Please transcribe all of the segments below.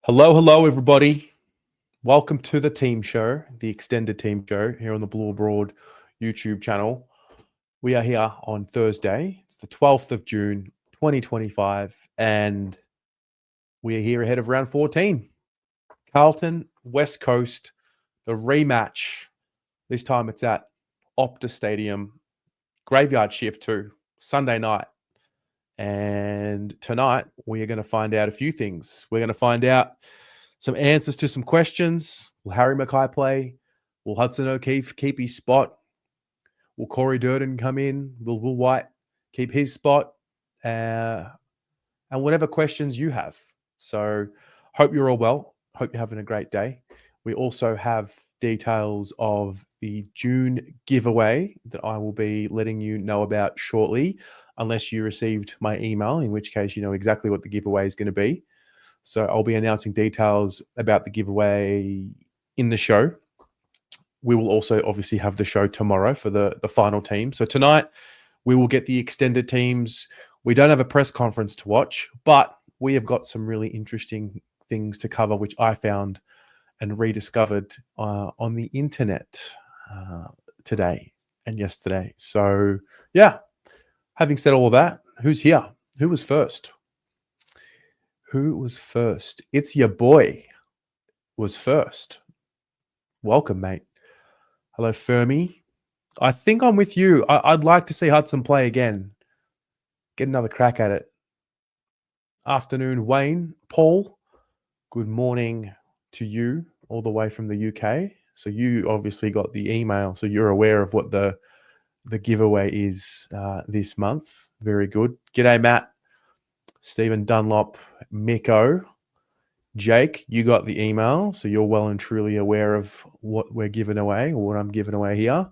Hello, everybody. Welcome to the team show, the extended team show here on the Blue Abroad YouTube channel. We are here on Thursday. It's the 12th of June, 2025, and we are here ahead of round 14. Carlton, West Coast, the rematch. This time it's at Optus Stadium. Graveyard shift too, Sunday night. And tonight, we are going to find out a few things. We're going to find out some answers to some questions. Will Harry Mackay play? Will Hudson O'Keefe keep his spot? Will Corey Durden come in? Will Will White keep his spot? And whatever questions you have. So hope you're all well. Hope you're having a great day. We also have details of the June giveaway that I will be letting you know about shortly, unless you received my email, in which case you know exactly what the giveaway is going to be. So I'll be announcing details about the giveaway in the show. We will also obviously have the show tomorrow for the final team. So tonight we will get the extended teams. We don't have a press conference to watch, but we have got some really interesting things to cover, which I found and rediscovered on the internet today and yesterday. So yeah, having said all of that, who's here? Who was first? Who was first? It's your boy was first. Welcome, mate. Hello, Fermi. I think I'm with you. I'd like to see Hudson play again. Get another crack at it. Afternoon, Wayne. Paul, good morning to you all the way from the UK. So you obviously got the email, so you're aware of what the giveaway is this month. Very good. G'day, Matt. Stephen Dunlop, Miko. Jake, you got the email, so you're well and truly aware of what we're giving away, or what I'm giving away here.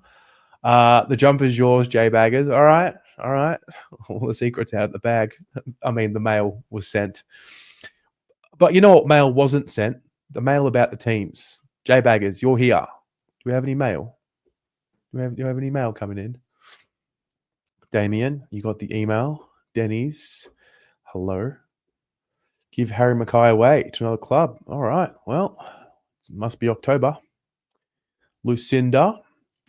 The jumper's yours, J Baggers. All right. All the secrets out of the bag. I mean, the mail was sent. But you know what mail wasn't sent? The mail about the teams. J Baggers, you're here. Do we have any mail? Do you have any mail coming in? Damien, you got the email. Denny's, hello. Give Harry Mackay away to another club. All right. Well, it must be October. Lucinda.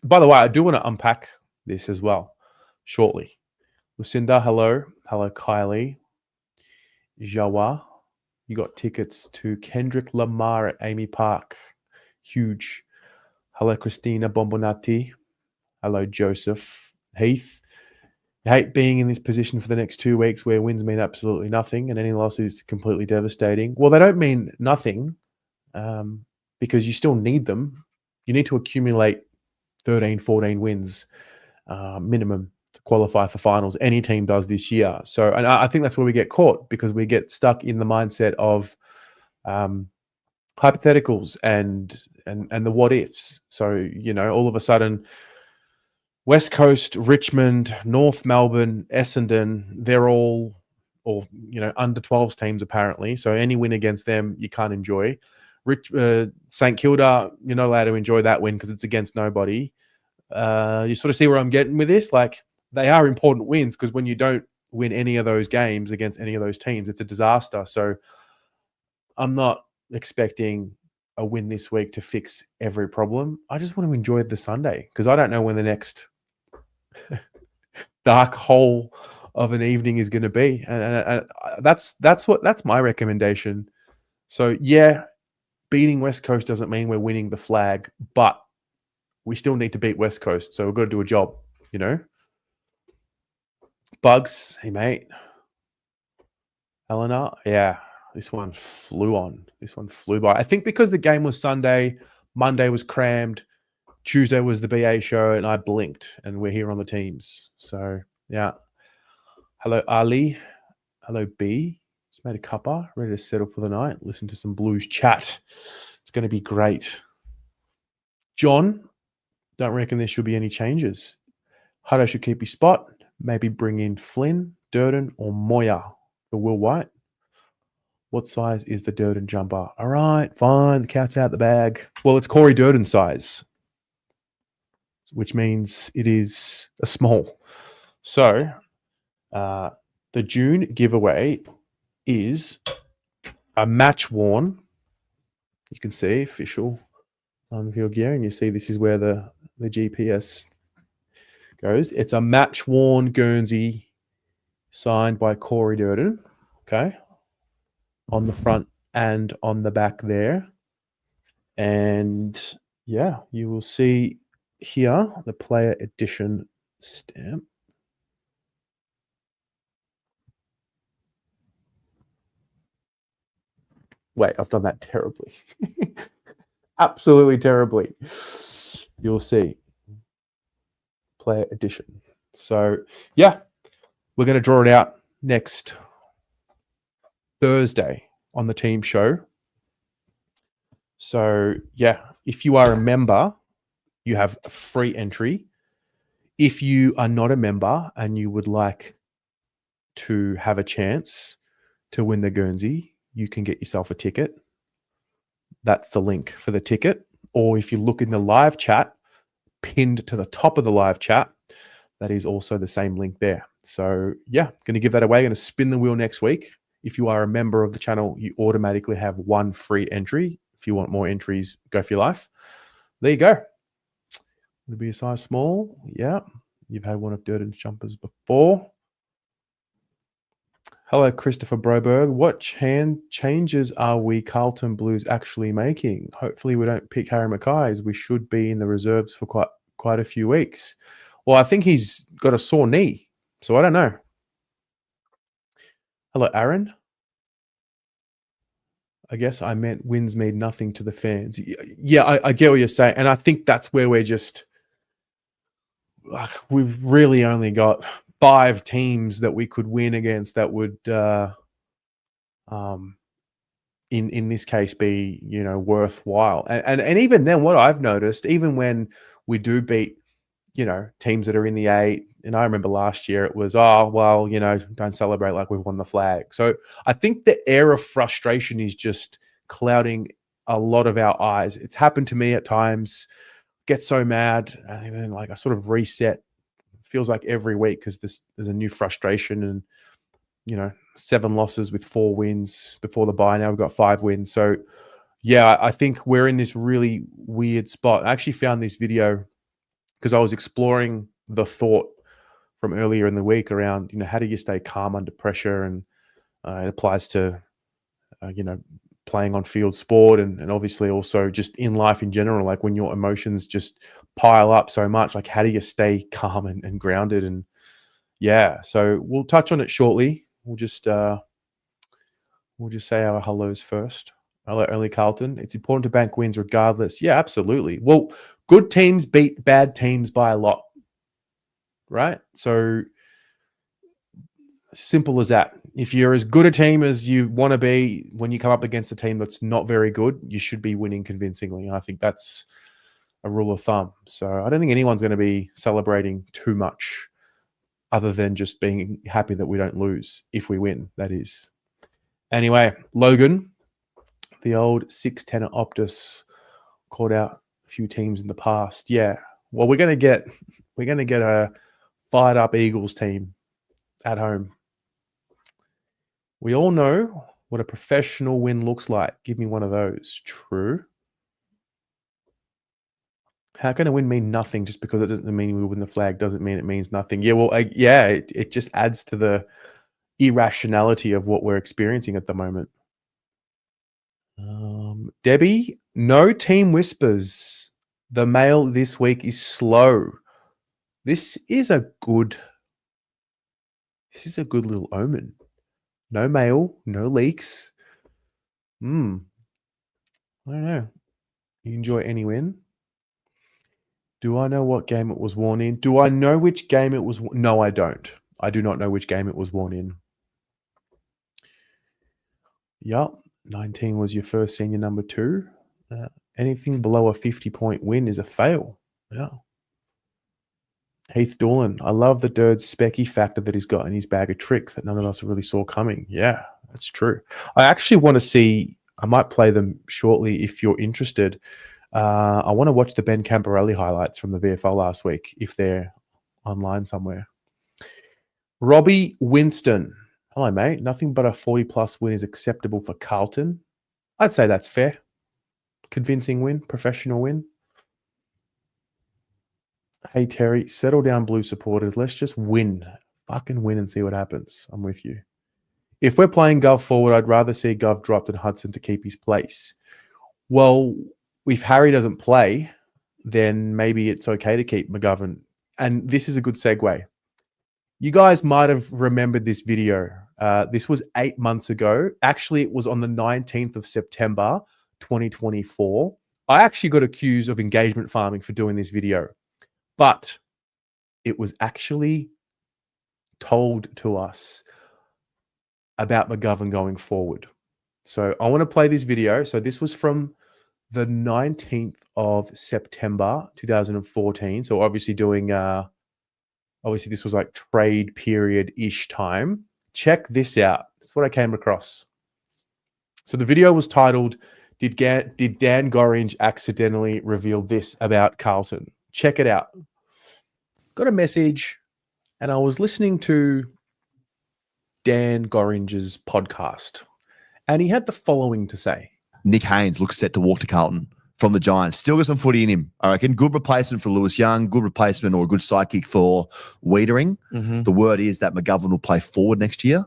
By the way, I do want to unpack this as well shortly. Lucinda, hello. Hello, Kylie. Jawa. You got tickets to Kendrick Lamar at Amy Park. Huge. Hello, Christina Bombonati. Hello, Joseph. Heath. I hate being in this position for the next 2 weeks where wins mean absolutely nothing and any loss is completely devastating. Well, they don't mean nothing because you still need them. You need to accumulate 13, 14 wins minimum to qualify for finals. Any team does this year. So, and I think that's where we get caught, because we get stuck in the mindset of hypotheticals and the what ifs. So, you know, all of a sudden, West Coast, Richmond, North Melbourne, Essendon, they're all under 12s teams apparently. So any win against them, you can't enjoy. St Kilda, you're not allowed to enjoy that win because it's against nobody. You sort of see where I'm getting with this. Like, they are important wins, because when you don't win any of those games against any of those teams, it's a disaster. So I'm not expecting a win this week to fix every problem. I just want to enjoy the Sunday, because I don't know when the next dark hole of an evening is going to be, and that's my recommendation. So yeah, beating West Coast doesn't mean we're winning the flag, but we still need to beat West Coast, so we've got to do a job, you know. Bugs, hey mate. Eleanor, yeah, this one flew on. This one flew by. I think because the game was Sunday, Monday was crammed, Tuesday was the BA show, and I blinked, and we're here on the teams. So, yeah. Hello, Ali. Hello, B. Just made a cuppa, ready to settle for the night. Listen to some Blues chat. It's going to be great. John, don't reckon there should be any changes. Hutto should keep his spot. Maybe bring in Flynn, Durden, or Moya for Will White. What size is the Durden jumper? All right, fine. The cat's out the bag. Well, it's Corey Durden's size, which means it is a small. So the June giveaway is a match-worn You can see official field gear, and you see this is where the GPS goes. It's a match-worn Guernsey signed by Corey Durden, okay, on the front and on the back there. And yeah, you will see here the player edition stamp. Wait, I've done that terribly. Absolutely terribly. You'll see. Player edition. So, yeah, we're going to draw it out next Thursday on the team show. So, yeah, if you are a member, you have a free entry. If you are not a member and you would like to have a chance to win the Guernsey, you can get yourself a ticket. That's the link for the ticket. Or if you look in the live chat, pinned to the top of the live chat, that is also the same link there. So yeah, going to give that away. Going to spin the wheel next week. If you are a member of the channel, you automatically have one free entry. If you want more entries, go for your life. There you go. It'll be a size small. Yeah. You've had one of Durden's jumpers before. Hello, Christopher Broberg. What changes are we Carlton Blues actually making? Hopefully we don't pick Harry Mackay, as we should be in the reserves for quite a few weeks. Well, I think he's got a sore knee, so I don't know. Hello, Aaron. I guess I meant wins mean nothing to the fans. Yeah, I get what you're saying. And I think that's where we're just... we've really only got 5 teams that we could win against that would, in this case, be, you know, worthwhile. And even then, what I've noticed, even when we do beat, you know, teams that are in the 8, and I remember last year it was, oh, well, you know, don't celebrate like we've won the flag. So I think the air of frustration is just clouding a lot of our eyes. It's happened to me at times. Get so mad, and then like I sort of reset. Feels like every week because there's a new frustration, and you know, 7 losses with 4 wins before the bye. Now we've got 5 wins. So yeah, I think we're in this really weird spot. I actually found this video because I was exploring the thought from earlier in the week around, you know, how do you stay calm under pressure, and it applies to you know, playing on field sport, and obviously also just in life in general, like when your emotions just pile up so much, like how do you stay calm and grounded? And yeah, so we'll touch on it shortly. We'll just say our hellos first. Hello, early Carlton. It's important to bank wins regardless. Yeah, absolutely. Well, good teams beat bad teams by a lot, right? So simple as that. If you're as good a team as you want to be, when you come up against a team that's not very good, you should be winning convincingly. And I think that's a rule of thumb. So I don't think anyone's going to be celebrating too much other than just being happy that we don't lose if we win, that is. Anyway, Logan, the old 6'10" Optus, called out a few teams in the past. Yeah. Well, we're going to get a fired up Eagles team at home. We all know what a professional win looks like. Give me one of those. True. How can a win mean nothing just because it doesn't mean we win the flag? Doesn't mean it means nothing. Yeah, well, it just adds to the irrationality of what we're experiencing at the moment. Debbie, no team whispers. The mail this week is slow. This is a good little omen. No mail, no leaks. I don't know. You enjoy any win? Do I know what game it was worn in? Do I know which game it was? No, I don't. I do not know which game it was worn in. Yup. 19 was your first senior number 2. Anything below a 50-point win is a fail. Yeah. Heath Doolan. I love the Dirt's specky factor that he's got in his bag of tricks that none of us really saw coming. Yeah, that's true. I actually want to see, I might play them shortly if you're interested. I want to watch the Ben Camporelli highlights from the VFL last week if they're online somewhere. Robbie Winston. Hello, mate. Nothing but a 40-plus win is acceptable for Carlton. I'd say that's fair. convincing win, professional win. Hey, Terry, settle down, Blue supporters. Let's just win. Fucking win and see what happens. I'm with you. If we're playing Gov forward, I'd rather see Gov dropped and Hudson to keep his place. Well, if Harry doesn't play, then maybe it's okay to keep McGovern. And this is a good segue. You guys might have remembered this video. This was 8 months ago. Actually, it was on the 19th of September, 2024. I actually got accused of engagement farming for doing this video, but it was actually told to us about McGovern going forward. So I want to play this video. So this was from the 19th of September, 2014. So obviously doing, obviously this was like trade period-ish time. Check this out. That's what I came across. So the video was titled, Did Dan Gorringe accidentally reveal this about Carlton? Check it out. Got a message, and I was listening to Dan Gorringe's podcast, and he had the following to say. Nick Haynes looks set to walk to Carlton from the Giants. Still got some footy in him. I reckon good replacement for Lewis Young, good replacement or a good sidekick for Wiedering. The word is that McGovern will play forward next year,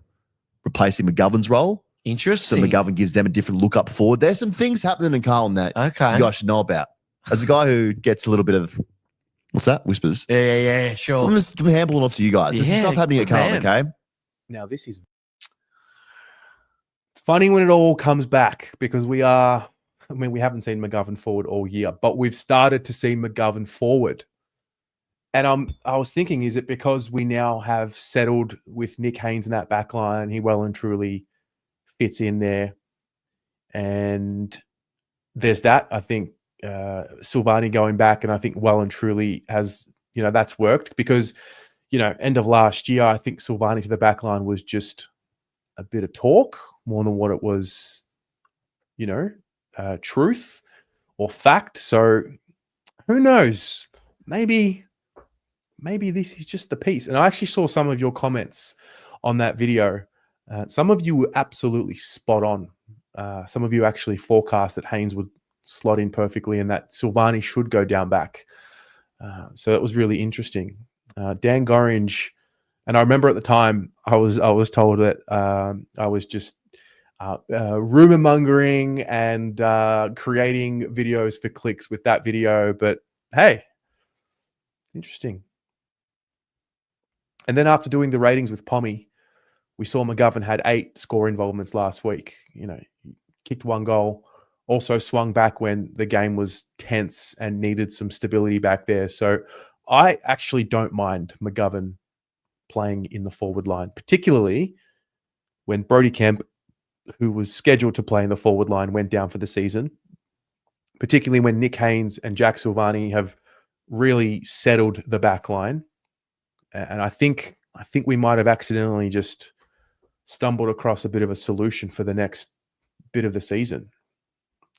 replacing McGovern's role. Interesting. So McGovern gives them a different look up forward. There's some things happening in Carlton that you guys should know about. As a guy who gets a little bit of, what's that? Whispers. Yeah, sure. I'm just handballing off to you guys. There's some stuff happening at Carlton, okay? Now, this is... It's funny when it all comes back because we haven't seen McGovern forward all year, but we've started to see McGovern forward. And I was thinking, is it because we now have settled with Nick Haynes in that back line? He well and truly fits in there. And there's that. I think Silvani going back, and I think well and truly has, that's worked because, end of last year, I think Silvani to the back line was just a bit of talk more than what it was, truth or fact. So who knows? Maybe this is just the piece. And I actually saw some of your comments on that video. Some of you were absolutely spot on. Some of you actually forecast that Haynes would slot in perfectly and that Silvani should go down back. So that was really interesting. Dan Gorringe, and I remember at the time I was told that I was just rumor mongering and creating videos for clicks with that video. But hey, interesting. And then after doing the ratings with Pommy, we saw McGovern had 8 score involvements last week. He kicked 1 goal, also swung back when the game was tense and needed some stability back there. So I actually don't mind McGovern playing in the forward line, particularly when Brodie Kemp, who was scheduled to play in the forward line, went down for the season, particularly when Nick Haynes and Jack Silvani have really settled the back line. And I think we might have accidentally just stumbled across a bit of a solution for the next bit of the season.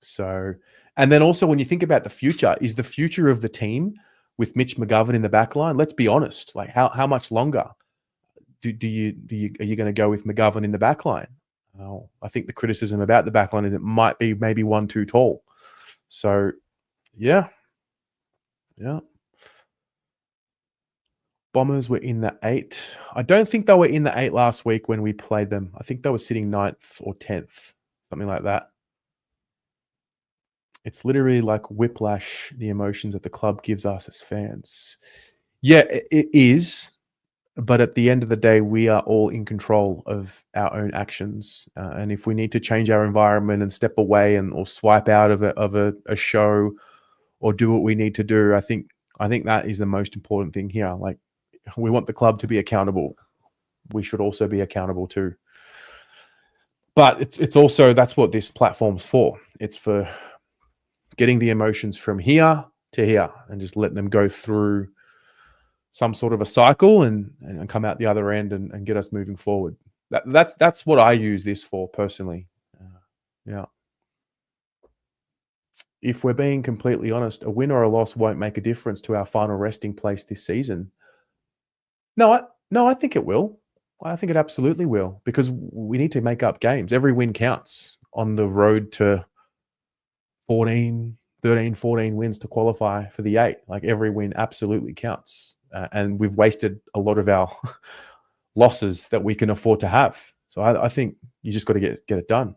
So, and then also when you think about the future, is the future of the team with Mitch McGovern in the back line? Let's be honest. Like how much longer are you going to go with McGovern in the back line? I think the criticism about the back line is it might be maybe 1 too tall. So, yeah. Bombers were in the 8. I don't think they were in the 8 last week when we played them. I think they were sitting 9th or 10th, something like that. It's literally like whiplash, the emotions that the club gives us as fans. Yeah, it is. But at the end of the day, we are all in control of our own actions. And if we need to change our environment and step away or swipe out of a show or do what we need to do, I think that is the most important thing here. Like, we want the club to be accountable. We should also be accountable too. But it's also, that's what this platform's for. It's for getting the emotions from here to here and just letting them go through some sort of a cycle and come out the other end and get us moving forward. That's what I use this for personally. Yeah. If we're being completely honest, a win or a loss won't make a difference to our final resting place this season. No, I think it will. I think it absolutely will, because we need to make up games. Every win counts on the road to 14, 13, 14 wins to qualify for the 8. Like every win absolutely counts. And we've wasted a lot of our losses that we can afford to have. So I think you just got to get it done.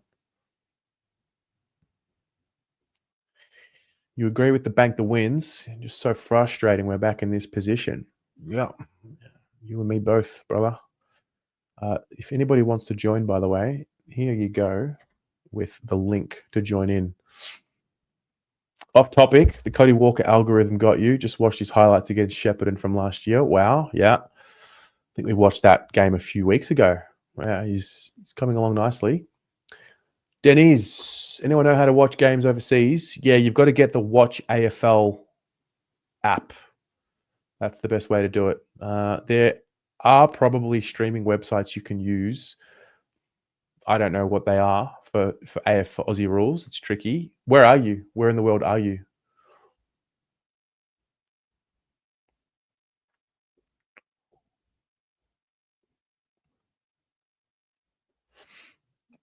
You agree with the bank the wins. Just so frustrating. We're back in this position. Yeah. You and me both, brother. If anybody wants to join, by the way, here you go with the link to join in. Off topic, the Cody Walker algorithm got you. Just watched his highlights against Shepparton from last year. Wow. Yeah. I think we watched that game a few weeks ago. Wow, he's coming along nicely. Denise, anyone know how to watch games overseas? Yeah, you've got to get the Watch AFL app. That's the best way to do it. There are probably streaming websites you can use. I don't know what they are for Aussie rules. It's tricky. Where are you? Where in the world are you?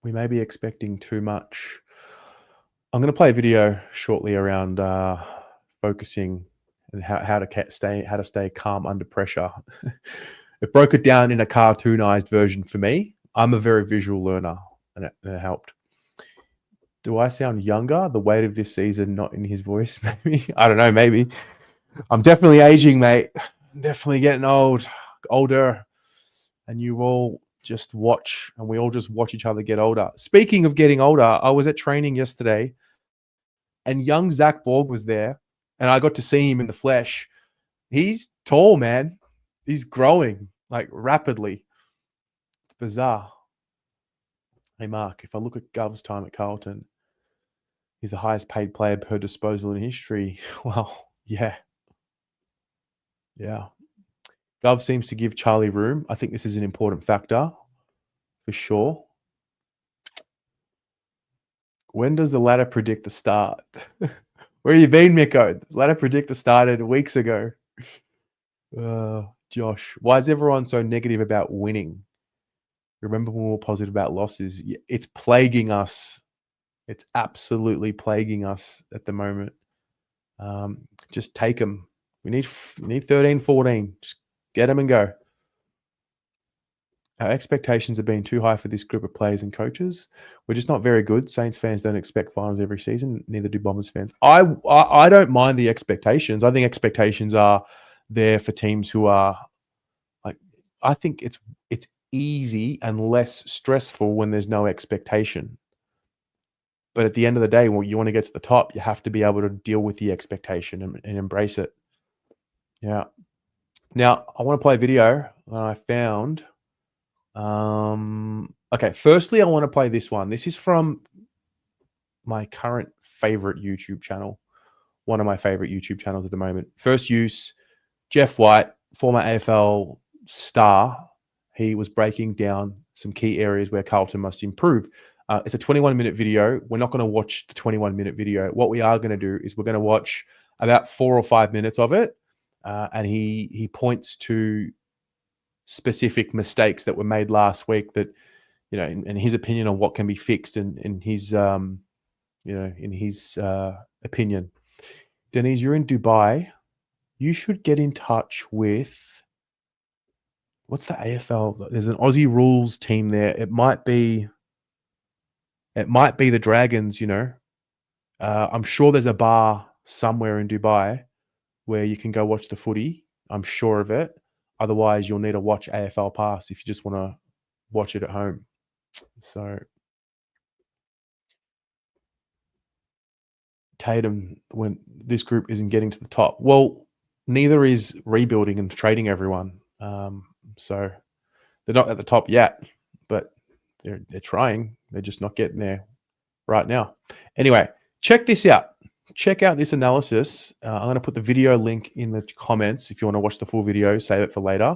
We may be expecting too much. I'm going to play a video shortly around focusing and how to stay calm under pressure. It broke it down in a cartoonized version for me. I'm a very visual learner, and it helped. Do I sound younger? The weight of this season not in his voice, maybe. I don't know, maybe. I'm definitely aging, mate. I'm definitely getting older. And you all just watch, and we all just watch each other get older. Speaking of getting older, I was at training yesterday, and young Zach Borg was there, and I got to see him in the flesh. He's tall, man. He's growing, like, rapidly. It's bizarre. Hey, Mark, if I look at Gov's time at Carlton, he's the highest paid player per disposal in history. Well, yeah. Yeah. Gov seems to give Charlie room. I think this is an important factor, for sure. When does the ladder predictor start? Where you been, Miko? The ladder predictor started weeks ago. Josh, why is everyone so negative about winning? Remember when we were positive about losses? It's plaguing us. It's absolutely plaguing us at the moment. Just take them. We need 13, 14. Just get them and go. Our expectations have been too high for this group of players and coaches. We're just not very good. Saints fans don't expect finals every season. Neither do Bombers fans. I don't mind the expectations. I think expectations are there for teams who are like. I think it's easy and less stressful when there's no expectation. But at the end of the day, when you want to get to the top, you have to be able to deal with the expectation and embrace it. Yeah. Now I want to play a video that I found. Okay, firstly, I want to play this one. This is from my current favorite YouTube channel, one of my favorite YouTube channels at the moment. First Use, Jeff White, former AFL star. He was breaking down some key areas where Carlton must improve. It's a 21-minute video. We're not going to watch the 21-minute video. What we are going to do is we're going to watch about 4 or 5 minutes of it, and he points to specific mistakes that were made last week that, you know, in his opinion on what can be fixed and in his, in his opinion. Denise, you're in Dubai. You should get in touch with, what's the AFL? There's an Aussie rules team there. It might be the Dragons, you know. I'm sure there's a bar somewhere in Dubai where you can go watch the footy. I'm sure of it. Otherwise, you'll need a Watch AFL pass if you just want to watch it at home. So, Tatum, when this group isn't getting to the top, well, neither is rebuilding and trading everyone. So they're not at the top yet, but they're trying. They're just not getting there right now. Anyway, check this out. Check out this analysis. I'm going to put the video link in the comments if you want to watch the full video. Save it for later.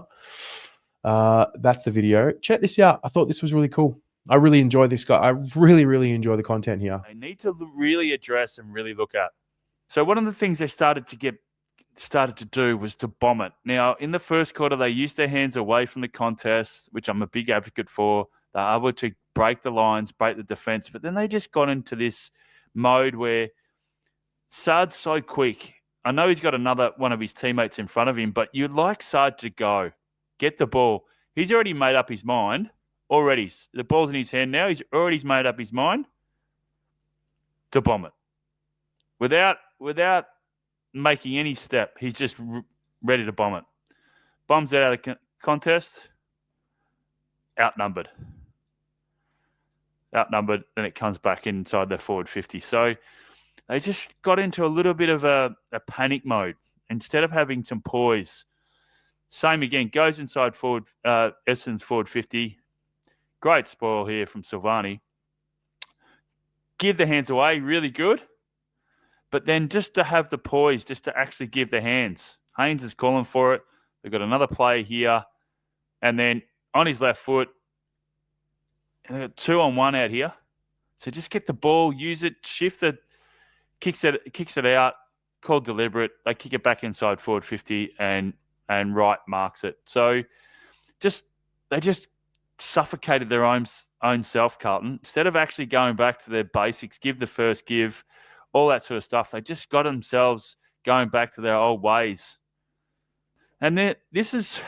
That's the video. Check this out. I thought this was really cool. I really enjoy this guy. I really, really enjoy the content here. They need to really address and really look at. So one of the things they started to do was to bomb it. Now, in the first quarter, they used their hands away from the contest, which I'm a big advocate for. They're able to break the lines, break the defense, but then they just got into this mode where Saad's so quick. I know he's got another one of his teammates in front of him, but you'd like Saad to go. Get the ball. He's already made up his mind. Already. The ball's in his hand now. He's already made up his mind to bomb it. Without making any step, he's just ready to bomb it. Bombs it out of the contest. Outnumbered. Then it comes back inside their forward 50. So they just got into a little bit of a panic mode. Instead of having some poise, same again, goes inside forward, Essendon's forward 50. Great spoil here from Silvani. Give the hands away, really good. But then just to have the poise, just to actually give the hands. Haynes is calling for it. They've got another player here. And then on his left foot, they've got 2-on-1 out here. So just get the ball, use it, shift it, kicks it out, called deliberate. They kick it back inside forward 50 and Wright marks it. So they just suffocated their own self, Carlton. Instead of actually going back to their basics, give the first give, all that sort of stuff, they just got themselves going back to their old ways. And this is...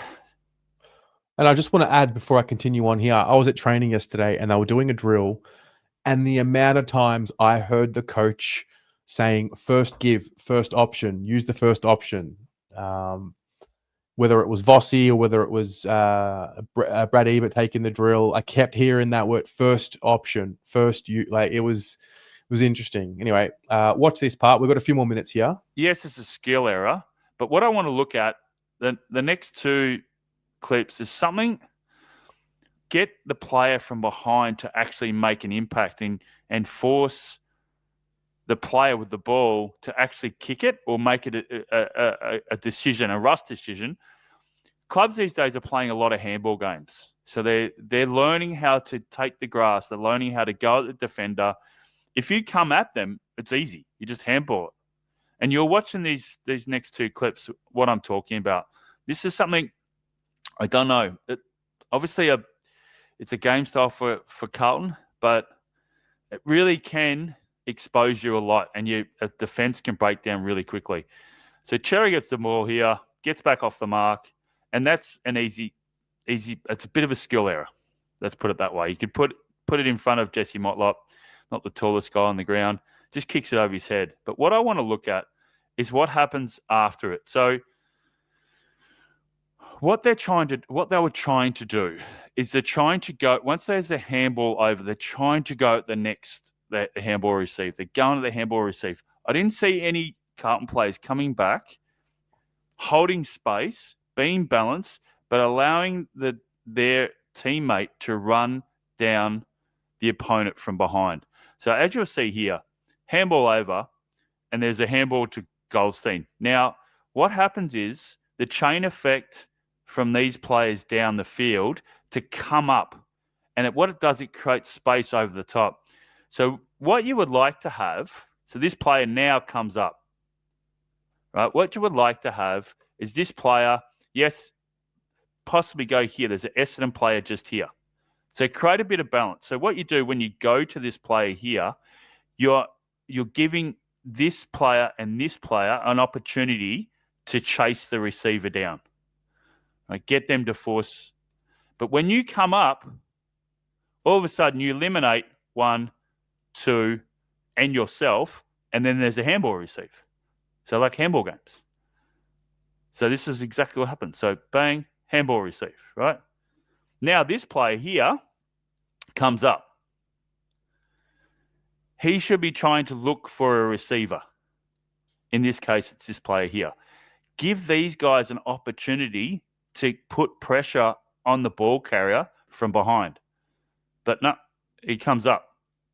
And I just want to add before I continue on here, I was at training yesterday and they were doing a drill, and the amount of times I heard the coach saying first give, first option, use the first option. Whether it was Vossi or whether it was Brad Ebert taking the drill, I kept hearing that word first option, first you. Like it was interesting. Anyway, watch this part. We've got a few more minutes here. Yes, it's a skill error, but what I want to look at, the next two clips is something, get the player from behind to actually make an impact and force the player with the ball to actually kick it or make it a decision, a rush decision. Clubs these days are playing a lot of handball games. So they're learning how to take the grass. They're learning how to go at the defender. If you come at them, it's easy. You just handball it. And you're watching these next two clips, what I'm talking about. This is something, I don't know. Obviously, it's a game style for Carlton, but it really can expose you a lot, and a defense can break down really quickly. So Cherry gets the ball here, gets back off the mark, and that's an easy. It's a bit of a skill error. Let's put it that way. You could put it in front of Jesse Motlop, not the tallest guy on the ground, just kicks it over his head. But what I want to look at is what happens after it. So what they were trying to do is they're trying to go, once there's a handball over, they're trying to go at the handball receive. They're going to the handball receive. I didn't see any Carlton players coming back, holding space, being balanced, but allowing their teammate to run down the opponent from behind. So as you'll see here, handball over, and there's a handball to Goldstein. Now, what happens is the chain effect from these players down the field to come up, and what it does, it creates space over the top. So what you would like to have, so this player now comes up, right? What you would like to have is this player, yes, possibly go here. There's an Essendon player just here. So create a bit of balance. So what you do when you go to this player here, you're giving this player and this player an opportunity to chase the receiver down. Right? Get them to force. But when you come up, all of a sudden you eliminate 1, 2, and yourself, and then there's a handball receive. So like handball games. So this is exactly what happens. So bang, handball receive, right? Now this player here comes up. He should be trying to look for a receiver. In this case, it's this player here. Give these guys an opportunity to put pressure on the ball carrier from behind. But no, he comes up.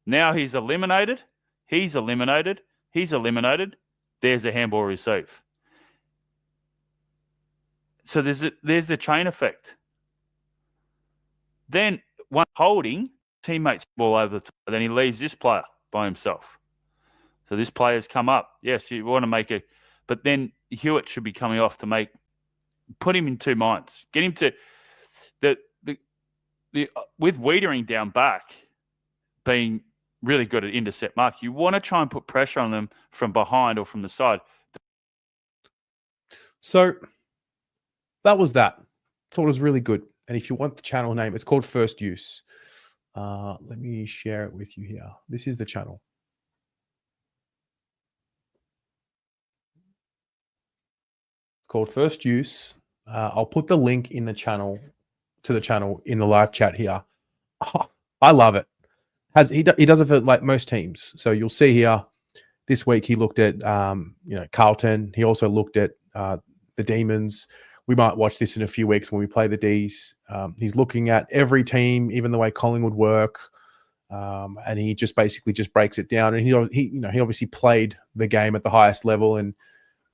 Now he's eliminated. He's eliminated. He's eliminated. There's a handball receive. So there's the chain effect. Then one holding, teammates ball over the top. Then he leaves this player by himself. So this player's come up. Yes, you want to make it, but then Hewitt should be coming off to put him in two minds. Get him to the with Wiedering down back being really good at intercept mark. You want to try and put pressure on them from behind or from the side. So that was that. Thought it was really good. And if you want the channel name, it's called First Use. Let me share it with you here. This is the channel. It's called First Use. I'll put the link in the channel to the channel in the live chat here. Oh, I love it. He does it for like most teams. So you'll see here this week he looked at Carlton. He also looked at the Demons. We might watch this in a few weeks when we play the Ds. He's looking at every team, even the way Collingwood work, and he just basically just breaks it down. And he obviously played the game at the highest level, and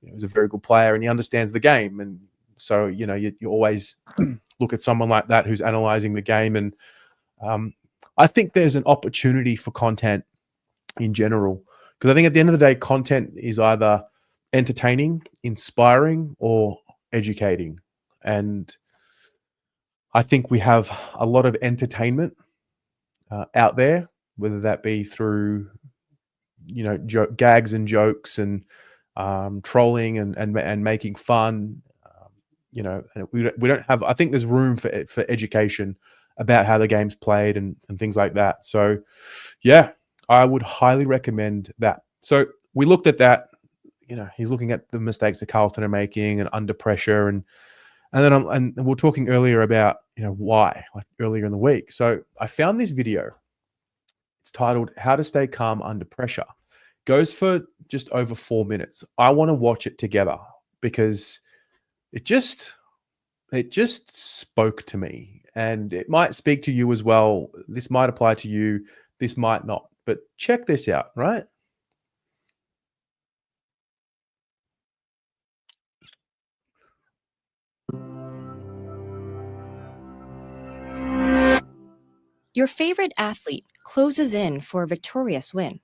he's a very good player, and he understands the game. And so you always look at someone like that who's analyzing the game. And I think there's an opportunity for content in general, because I think at the end of the day, content is either entertaining, inspiring, or educating. And I think we have a lot of entertainment out there, whether that be through gags and jokes and trolling and making fun. And we don't have. I think there's room for education about how the game's played and things like that. So, yeah, I would highly recommend that. So we looked at that. He's looking at the mistakes that Carlton are making and under pressure, and then we're talking earlier about why, like earlier in the week. So I found this video. It's titled "How to Stay Calm Under Pressure." Goes for just over 4 minutes. I want to watch it together because it just spoke to me, and it might speak to you as well. This might apply to you. This might not. But check this out, right? Your favorite athlete closes in for a victorious win.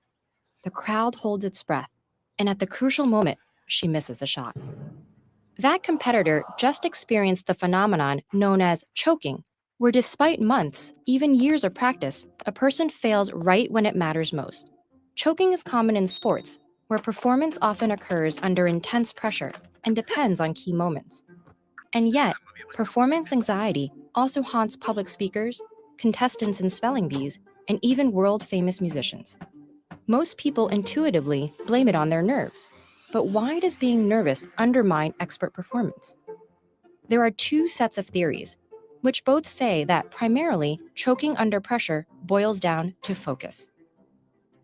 The crowd holds its breath, and at the crucial moment, she misses the shot. That competitor just experienced the phenomenon known as choking, where despite months, even years of practice, a person fails right when it matters most. Choking is common in sports, where performance often occurs under intense pressure and depends on key moments. And yet, performance anxiety also haunts public speakers, contestants in spelling bees, and even world-famous musicians. Most people intuitively blame it on their nerves. But why does being nervous undermine expert performance? There are two sets of theories, which both say that primarily choking under pressure boils down to focus.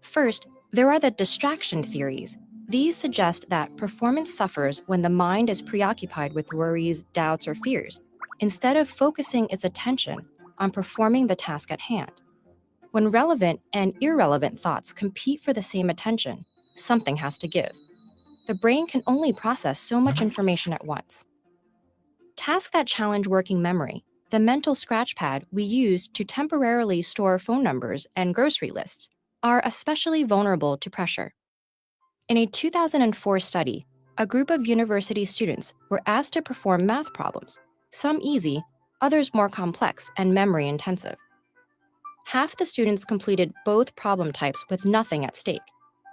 First, there are the distraction theories. These suggest that performance suffers when the mind is preoccupied with worries, doubts, or fears, instead of focusing its attention on performing the task at hand. When relevant and irrelevant thoughts compete for the same attention, something has to give. The brain can only process so much information at once. Tasks that challenge working memory, the mental scratch pad we use to temporarily store phone numbers and grocery lists, are especially vulnerable to pressure. In a 2004 study, a group of university students were asked to perform math problems, some easy, others more complex and memory intensive. Half the students completed both problem types with nothing at stake,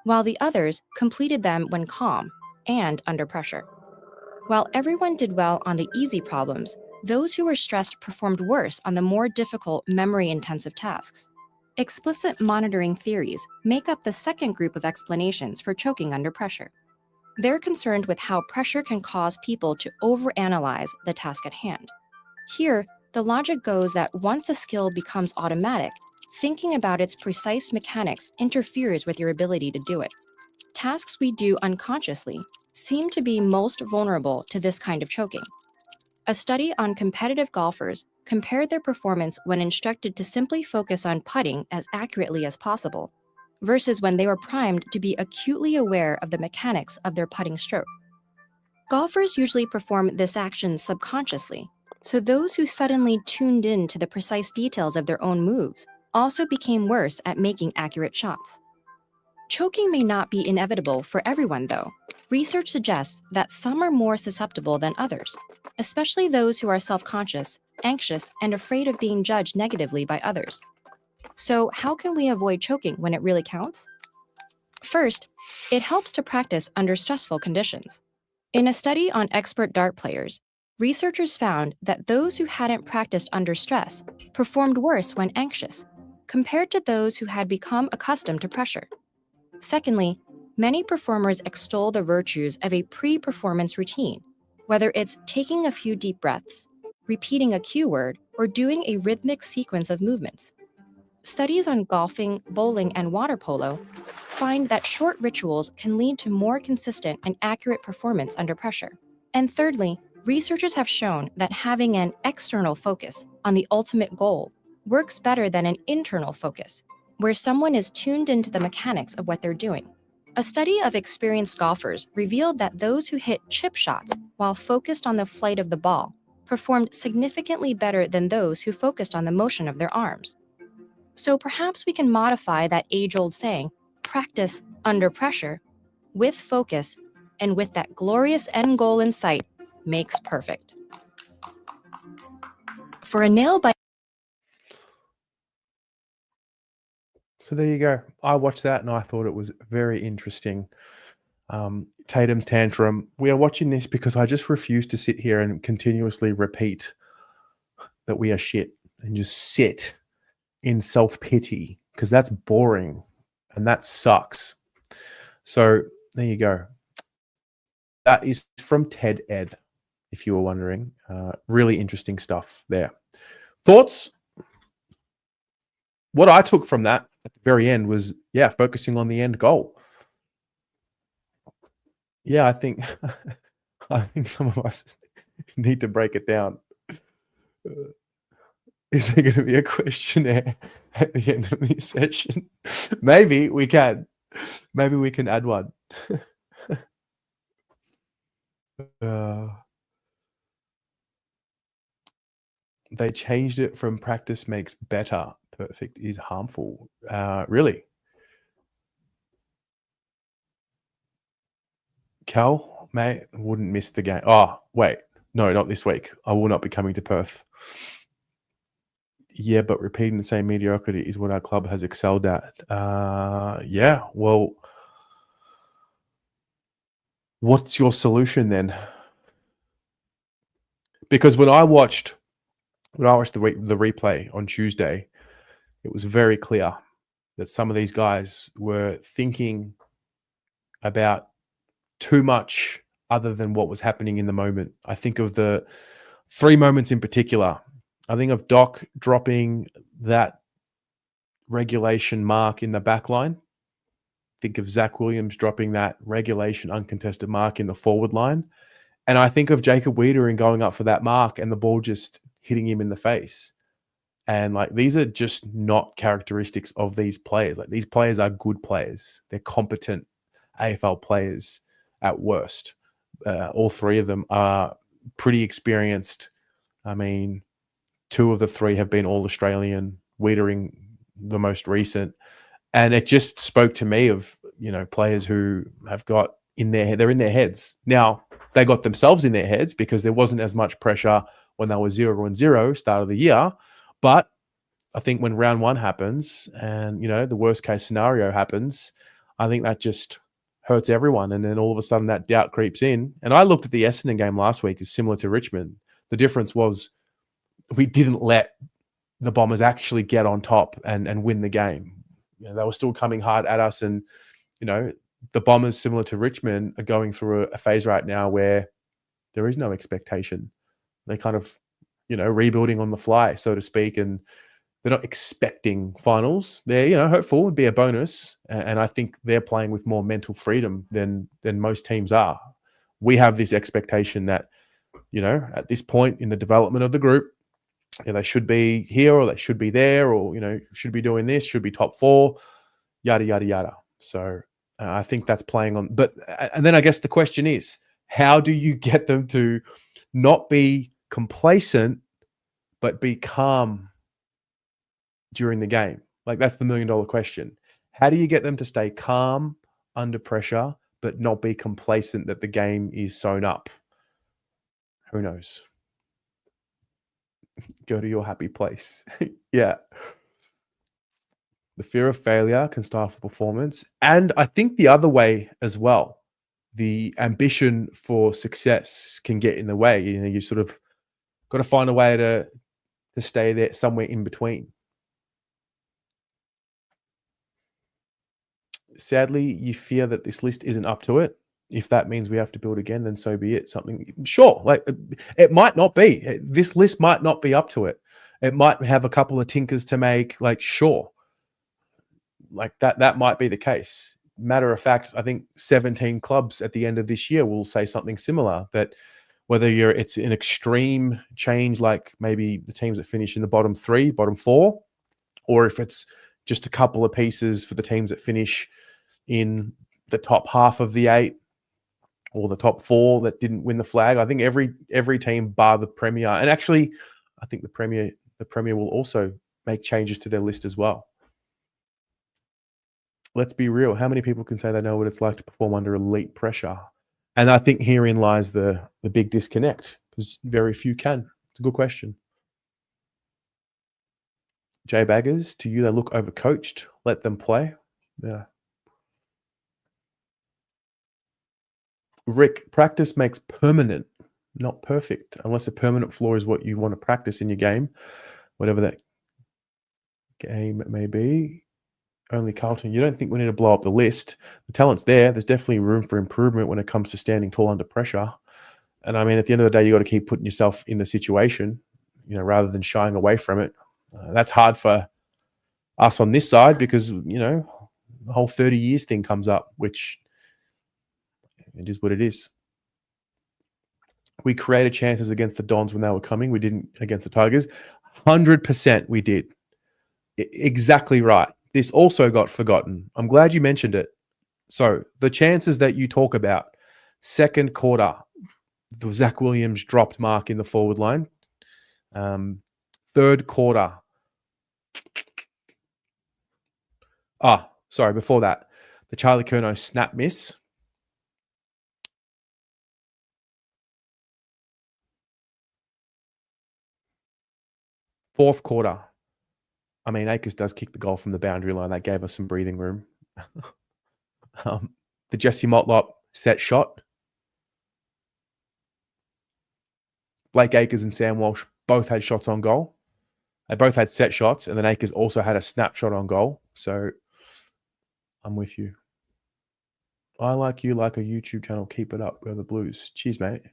while the others completed them when calm and under pressure. While everyone did well on the easy problems, those who were stressed performed worse on the more difficult memory-intensive tasks. Explicit monitoring theories make up the second group of explanations for choking under pressure. They're concerned with how pressure can cause people to overanalyze the task at hand. Here, the logic goes that once a skill becomes automatic, thinking about its precise mechanics interferes with your ability to do it. Tasks we do unconsciously seem to be most vulnerable to this kind of choking. A study on competitive golfers compared their performance when instructed to simply focus on putting as accurately as possible versus when they were primed to be acutely aware of the mechanics of their putting stroke. Golfers usually perform this action subconsciously, so those who suddenly tuned in to the precise details of their own moves also became worse at making accurate shots. Choking may not be inevitable for everyone, though. Research suggests that some are more susceptible than others, especially those who are self-conscious, anxious, and afraid of being judged negatively by others. So, how can we avoid choking when it really counts? First, it helps to practice under stressful conditions. In a study on expert dart players, researchers found that those who hadn't practiced under stress performed worse when anxious, compared to those who had become accustomed to pressure. Secondly, many performers extol the virtues of a pre-performance routine, whether it's taking a few deep breaths, repeating a cue word, or doing a rhythmic sequence of movements. Studies on golfing, bowling, and water polo find that short rituals can lead to more consistent and accurate performance under pressure. And thirdly, researchers have shown that having an external focus on the ultimate goal works better than an internal focus, where someone is tuned into the mechanics of what they're doing. A study of experienced golfers revealed that those who hit chip shots while focused on the flight of the ball performed significantly better than those who focused on the motion of their arms. So perhaps we can modify that age-old saying, practice under pressure, with focus, and with that glorious end goal in sight, makes perfect. For a nail-biter. So there you go. I watched that and I thought it was very interesting. Tatum's tantrum. We are watching this because I just refuse to sit here and continuously repeat that we are shit and just sit in self-pity, because that's boring and that sucks. So there you go. That is from TED Ed, if you were wondering. Really interesting stuff there. Thoughts? What I took from that at the very end was, focusing on the end goal. Yeah, I think some of us need to break it down. Is there going to be a questionnaire at the end of this session? Maybe we can. Maybe we can add one. They changed it from practice makes better. Perfect is harmful. Really? Cal, mate, wouldn't miss the game. Oh, wait. No, not this week. I will not be coming to Perth. Yeah, but repeating the same mediocrity is what our club has excelled at. Yeah, well, what's your solution then? Because when I watched the replay on Tuesday, it was very clear that some of these guys were thinking about too much other than what was happening in the moment. I think of the 3 moments in particular. I think of Doc dropping that regulation mark in the back line. Think of Zach Williams dropping that regulation uncontested mark in the forward line. And I think of Jacob Wiedering going up for that mark and the ball just hitting him in the face. And like, these are just not characteristics of these players. Like, these players are good players. They're competent AFL players at worst. All 3 of them are pretty experienced. I mean, 2 of the 3 have been All-Australian, Wiedering the most recent. And it just spoke to me of, players who have got they're in their heads. Now, they got themselves in their heads because there wasn't as much pressure when they were 0-0 start of the year. But I think when round 1 happens and, the worst case scenario happens, I think that just hurts everyone. And then all of a sudden that doubt creeps in. And I looked at the Essendon game last week as similar to Richmond. The difference was we didn't let the Bombers actually get on top and win the game. They were still coming hard at us. And, the Bombers, similar to Richmond, are going through a phase right now where there is no expectation. They kind of, rebuilding on the fly, so to speak. And they're not expecting finals. They're, hopeful would be a bonus. And I think they're playing with more mental freedom than most teams are. We have this expectation that, at this point in the development of the group, they should be here or they should be there or, should be doing this, should be top 4, yada, yada, yada. So I think that's playing on. And then I guess the question is, how do you get them to not be complacent, but be calm during the game? Like, that's the $1 million question. How do you get them to stay calm under pressure, but not be complacent that the game is sewn up? Who knows? Go to your happy place. Yeah. The fear of failure can stifle performance. And I think the other way as well, the ambition for success can get in the way. You know, you sort of got to find a way to stay there somewhere in between. Sadly, you fear that this list isn't up to it. If that means we have to build again, then so be it. Sure, like it might not be. This list might not be up to it. It might have a couple of tinkers to make. Like, sure, like that might be the case. Matter of fact, I think 17 clubs at the end of this year will say something similar. That whether it's an extreme change, like maybe the teams that finish in the bottom 3, bottom 4, or if it's just a couple of pieces for the teams that finish in the top half of the 8 or the top 4 that didn't win the flag. I think every team bar the Premier, and actually, I think the Premier will also make changes to their list as well. Let's be real. How many people can say they know what it's like to perform under elite pressure? And I think herein lies the big disconnect, because very few can. It's a good question. Jay Baggers, to you, they look overcoached. Let them play. Yeah. Rick, practice makes permanent, not perfect, unless a permanent flaw is what you want to practice in your game, whatever that game may be. Only Carlton. You don't think we need to blow up the list? The talent's there. There's definitely room for improvement when it comes to standing tall under pressure. And I mean, at the end of the day, you got to keep putting yourself in the situation, you know, rather than shying away from it. That's hard for us on this side because, you know, the whole 30 years thing comes up, which it is what it is. We created chances against the Dons when they were coming. We didn't against the Tigers. 100% we did. Exactly right. This also got forgotten. I'm glad you mentioned it. So the chances that you talk about, second quarter, the Zach Williams dropped mark in the forward line. Third quarter. Sorry, before that, the Charlie Curnow snap miss. Fourth quarter. I mean, Akers does kick the goal from the boundary line. That gave us some breathing room. The Jesse Motlop set shot. Blake Akers and Sam Walsh both had shots on goal. They both had set shots, and then Akers also had a snapshot on goal. So I'm with you. I like you like a YouTube channel. Keep it up. Go the Blues. Cheers, mate.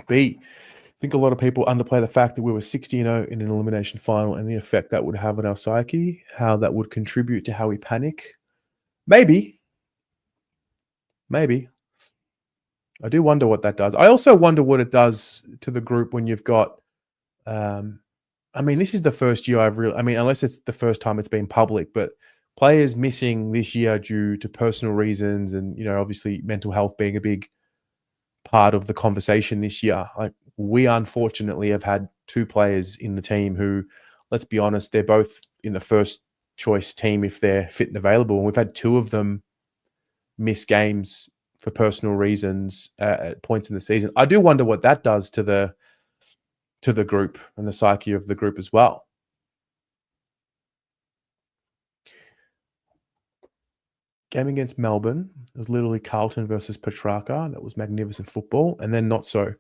B. I think a lot of people underplay the fact that we were 60-0 in an elimination final and the effect that would have on our psyche, how that would contribute to how we panic. Maybe. I do wonder what that does. I also wonder what it does to the group when you've got, I mean, this is the first year unless it's the first time it's been public, but players missing this year due to personal reasons and, you know, obviously mental health being a big part of the conversation this year. Like, we unfortunately have had 2 players in the team who, let's be honest, they're both in the first choice team if they're fit and available. And we've had 2 of them miss games for personal reasons at points in the season. I do wonder what that does to the group and the psyche of the group as well. Game against Melbourne, it was literally Carlton versus Petrarca. That was magnificent football. And then not so.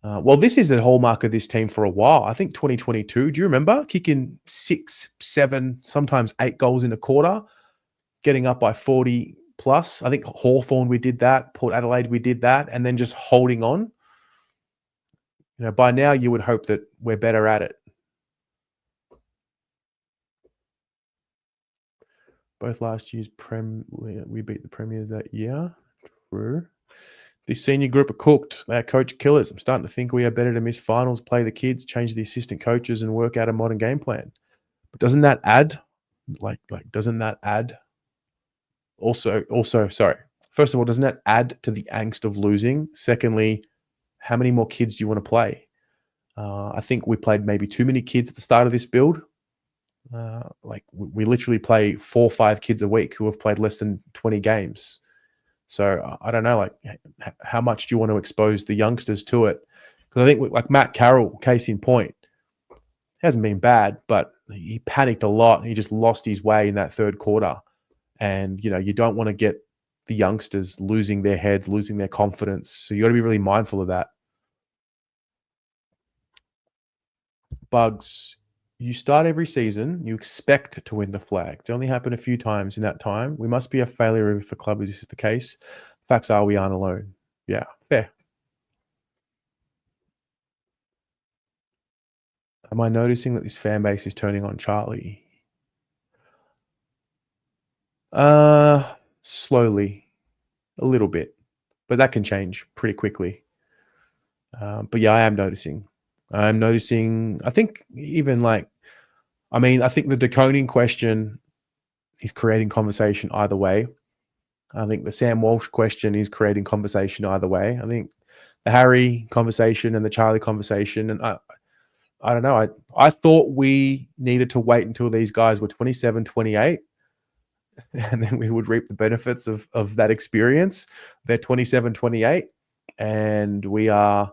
Well, this is the hallmark of this team for a while. I think 2022, do you remember? Kicking 6, 7, sometimes 8 goals in a quarter, getting up by 40 plus. I think Hawthorn, we did that. Port Adelaide, we did that. And then just holding on. You know, by now you would hope that we're better at it. Both last year's we beat the Premiers that year. True. This senior group are cooked. They are coach killers. I'm starting to think we are better to miss finals, play the kids, change the assistant coaches, and work out a modern game plan. But doesn't that add, doesn't that add? Also, sorry. First of all, doesn't that add to the angst of losing? Secondly, how many more kids do you want to play? I think we played maybe too many kids at the start of this build. We literally play 4 or 5 kids a week who have played less than 20 games. So I don't know, like, how much do you want to expose the youngsters to it? Because I think, like Matt Carroll, case in point, hasn't been bad, but he panicked a lot. He just lost his way in that third quarter. And, you don't want to get the youngsters losing their heads, losing their confidence. So you got to be really mindful of that. Bugs, you start every season, you expect to win the flag. It's only happened a few times in that time. We must be a failure if a club is the case. Facts are we aren't alone. Yeah, fair. Am I noticing that this fan base is turning on Charlie? Slowly, a little bit, but that can change pretty quickly. But yeah, I am noticing. I think even I think the Deconing question is creating conversation either way. I think the Sam Walsh question is creating conversation either way. I think the Harry conversation and the Charlie conversation, and I don't know. I thought we needed to wait until these guys were 27, 28, and then we would reap the benefits of that experience. They're 27, 28, and we are,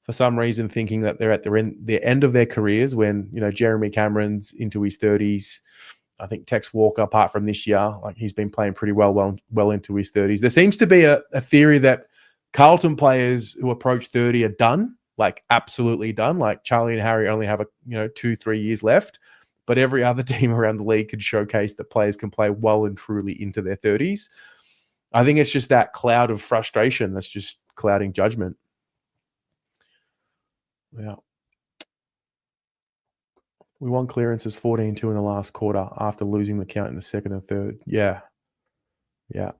for some reason, thinking that they're at the end of their careers when, Jeremy Cameron's into his 30s. I think Tex Walker, apart from this year, he's been playing pretty well into his 30s. There seems to be a theory that Carlton players who approach 30 are done, absolutely done. Like Charlie and Harry only have 2-3 years left, but every other team around the league can showcase that players can play well and truly into their 30s. I think it's just that cloud of frustration that's just clouding judgment. Yeah. We won clearances 14-2 in the last quarter after losing the count in the second and third. Yeah. Yeah.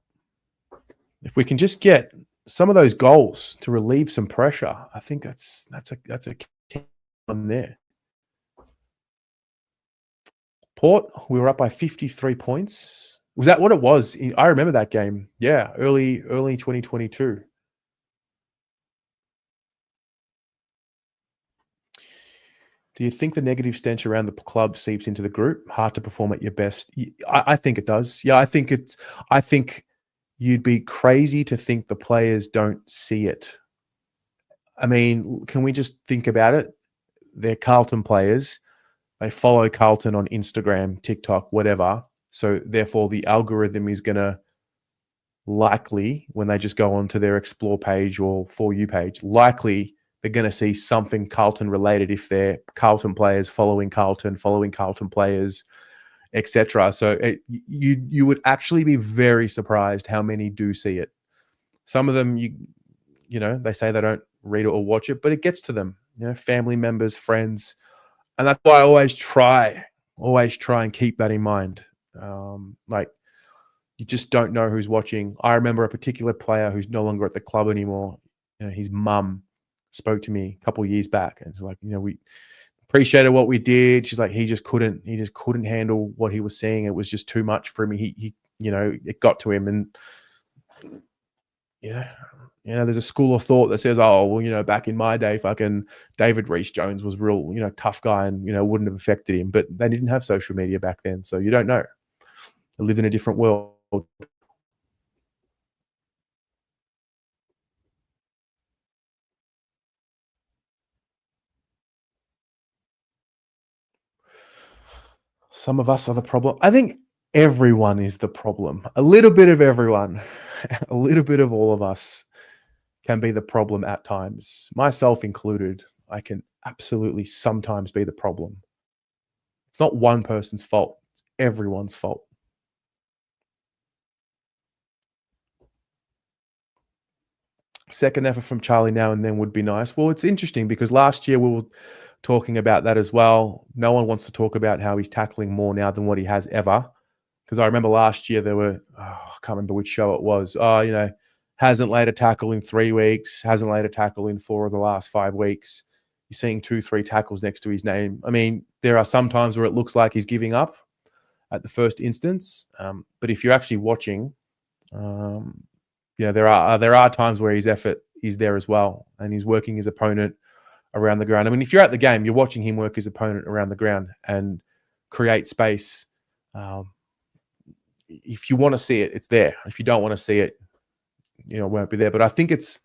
If we can just get some of those goals to relieve some pressure, I think that's a key on there. Port, we were up by 53 points. Was that what it was? I remember that game. Yeah, early 2022. Do you think the negative stench around the club seeps into the group? Hard to perform at your best. I think it does. Yeah, I think you'd be crazy to think the players don't see it. I mean, can we just think about it? They're Carlton players. They follow Carlton on Instagram, TikTok, whatever. So therefore the algorithm is going to likely, when they just go onto their Explore page or For You page, likely they're going to see something Carlton related if they're Carlton players following Carlton players, etc. So you would actually be very surprised how many do see it. Some of them, they say they don't read it or watch it, but it gets to them. Family members, friends, and that's why I always try and keep that in mind. You just don't know who's watching. I remember a particular player who's no longer at the club anymore. His mum spoke to me a couple of years back, and she's like, we appreciated what we did. She's like, he just couldn't handle what he was seeing. It was just too much for him. He it got to him, and there's a school of thought that says, oh, well, back in my day, fucking David Rees-Jones was real, tough guy, and wouldn't have affected him. But they didn't have social media back then, so you don't know. They live in a different world. Some of us are the problem. I think everyone is the problem. A little bit of everyone, a little bit of all of us can be the problem at times, myself included. I can absolutely sometimes be the problem. It's not one person's fault. It's everyone's fault. Second effort from Charlie now and then would be nice. Well, it's interesting because last year we were talking about that as well. No one wants to talk about how he's tackling more now than what he has ever. Because I remember last year there were, I can't remember which show it was. Hasn't laid a tackle in 3 weeks, hasn't laid a tackle in 4 of the last 5 weeks. You're seeing 2-3 tackles next to his name. I mean, there are some times where it looks like he's giving up at the first instance. But if you're actually watching, there are times where his effort is there as well, and he's working his opponent around the ground. I mean, if you're at the game, you're watching him work his opponent around the ground and create space. If you want to see it, it's there. If you don't want to see it, it won't be there. But I think it's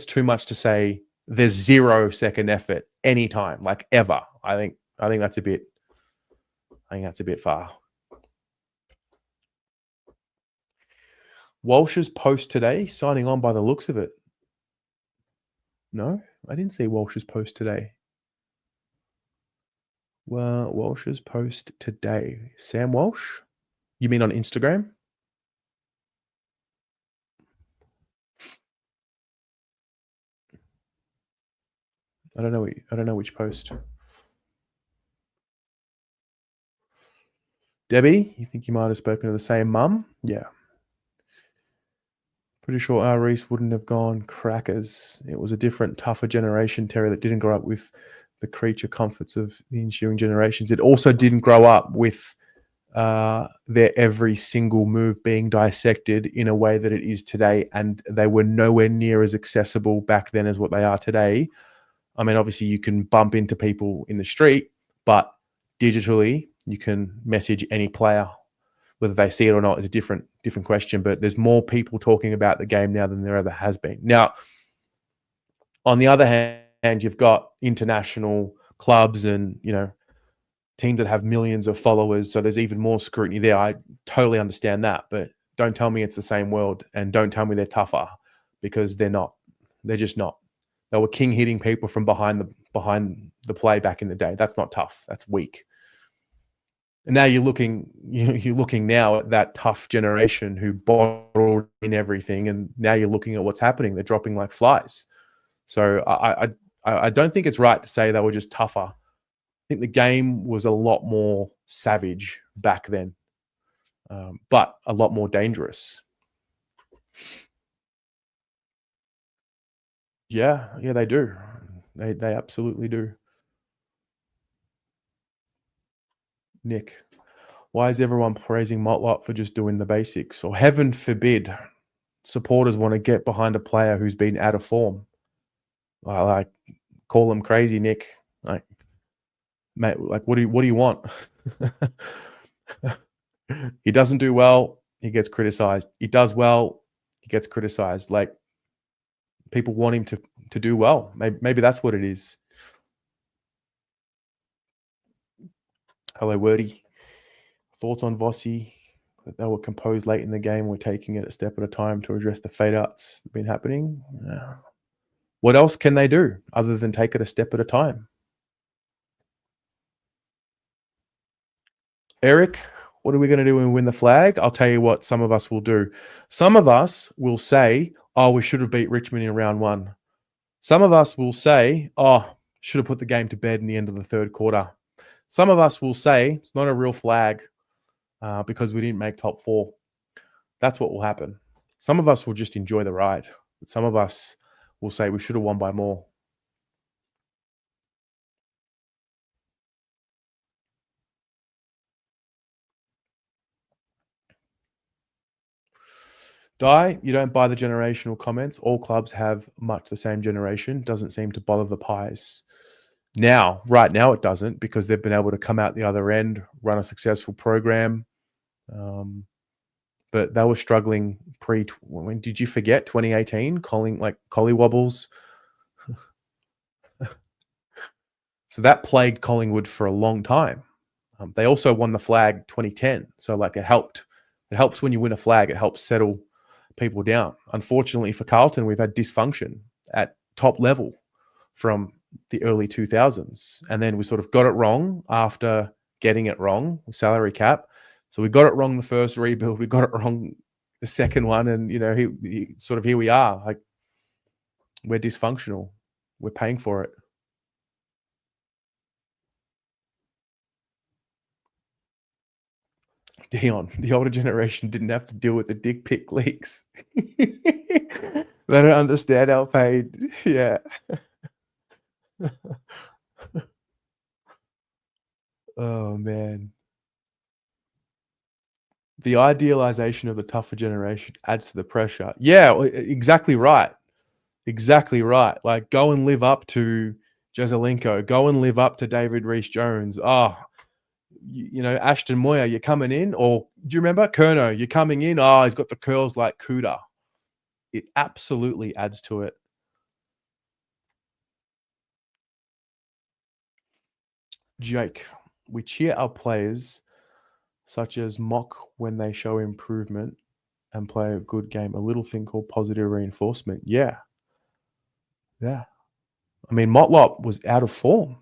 too much to say there's 0 second effort anytime, like ever. I think that's a bit far. Walsh's post today, signing on by the looks of it. No, I didn't see Walsh's post today. Well, Walsh's post today. Sam Walsh? You mean on Instagram? I don't know which post. Debbie, you think you might have spoken to the same mum? Yeah. Pretty sure our Reese wouldn't have gone crackers. It was a different, tougher generation, Terry, that didn't grow up with the creature comforts of the ensuing generations. It also didn't grow up with their every single move being dissected in a way that it is today, and they were nowhere near as accessible back then as what they are today. I mean, obviously you can bump into people in the street, but digitally you can message any player. Whether they see it or not is a different question, but there's more people talking about the game now than there ever has been. Now, on the other hand, you've got international clubs and, teams that have millions of followers, so there's even more scrutiny there. I totally understand that, but don't tell me it's the same world, and don't tell me they're tougher, because they're not. They're just not. They were king hitting people from behind the play back in the day. That's not tough. That's weak. And now you're looking now at that tough generation who bottled in everything, and now you're looking at what's happening. They're dropping like flies. So I don't think it's right to say they were just tougher. I think the game was a lot more savage back then, but a lot more dangerous. Yeah, they do. They absolutely do. Nick, why is everyone praising Motlop for just doing the basics? Or heaven forbid, supporters want to get behind a player who's been out of form. Like, call them crazy, Nick. Like, mate, like, what do you want? He doesn't do well, he gets criticized. He does well, he gets criticized. Like, people want him to do well. Maybe that's what it is. Hello, Wordy. Thoughts on Vossi? That they were composed late in the game. We're taking it a step at a time to address the fade outs that have been happening. What else can they do other than take it a step at a time? Eric, what are we going to do when we win the flag? I'll tell you what some of us will do. Some of us will say, oh, we should have beat Richmond in round 1. Some of us will say, oh, should have put the game to bed in the end of the third quarter. Some of us will say it's not a real flag because we didn't make top 4. That's what will happen. Some of us will just enjoy the ride. But some of us will say we should have won by more. Di, you don't buy the generational comments. All clubs have much the same generation. Doesn't seem to bother the Pies. Right now it doesn't, because they've been able to come out the other end, run a successful program. But they were struggling when did you forget 2018? Collywobbles. So that plagued Collingwood for a long time. They also won the flag 2010. So it helped. It helps when you win a flag. It helps settle people down. Unfortunately for Carlton, we've had dysfunction at top level from the early 2000s. And then we sort of got it wrong after getting it wrong with salary cap. So we got it wrong the first rebuild. We got it wrong the second one. And, here we are. Like, we're dysfunctional. We're paying for it. Dion, the older generation didn't have to deal with the dick pic leaks. They don't understand how paid. Yeah. Oh, man. The idealization of the tougher generation adds to the pressure. Yeah, exactly right. Exactly right. Like, go and live up to Jezelenko. Go and live up to David Rees-Jones. Oh, Ashton Moyer, you're coming in. Or do you remember Kerno? You're coming in. Oh, he's got the curls like Kuda. It absolutely adds to it. Jake, we cheer our players such as mock when they show improvement and play a good game. A little thing called positive reinforcement. Yeah. Yeah. I mean, Motlop was out of form,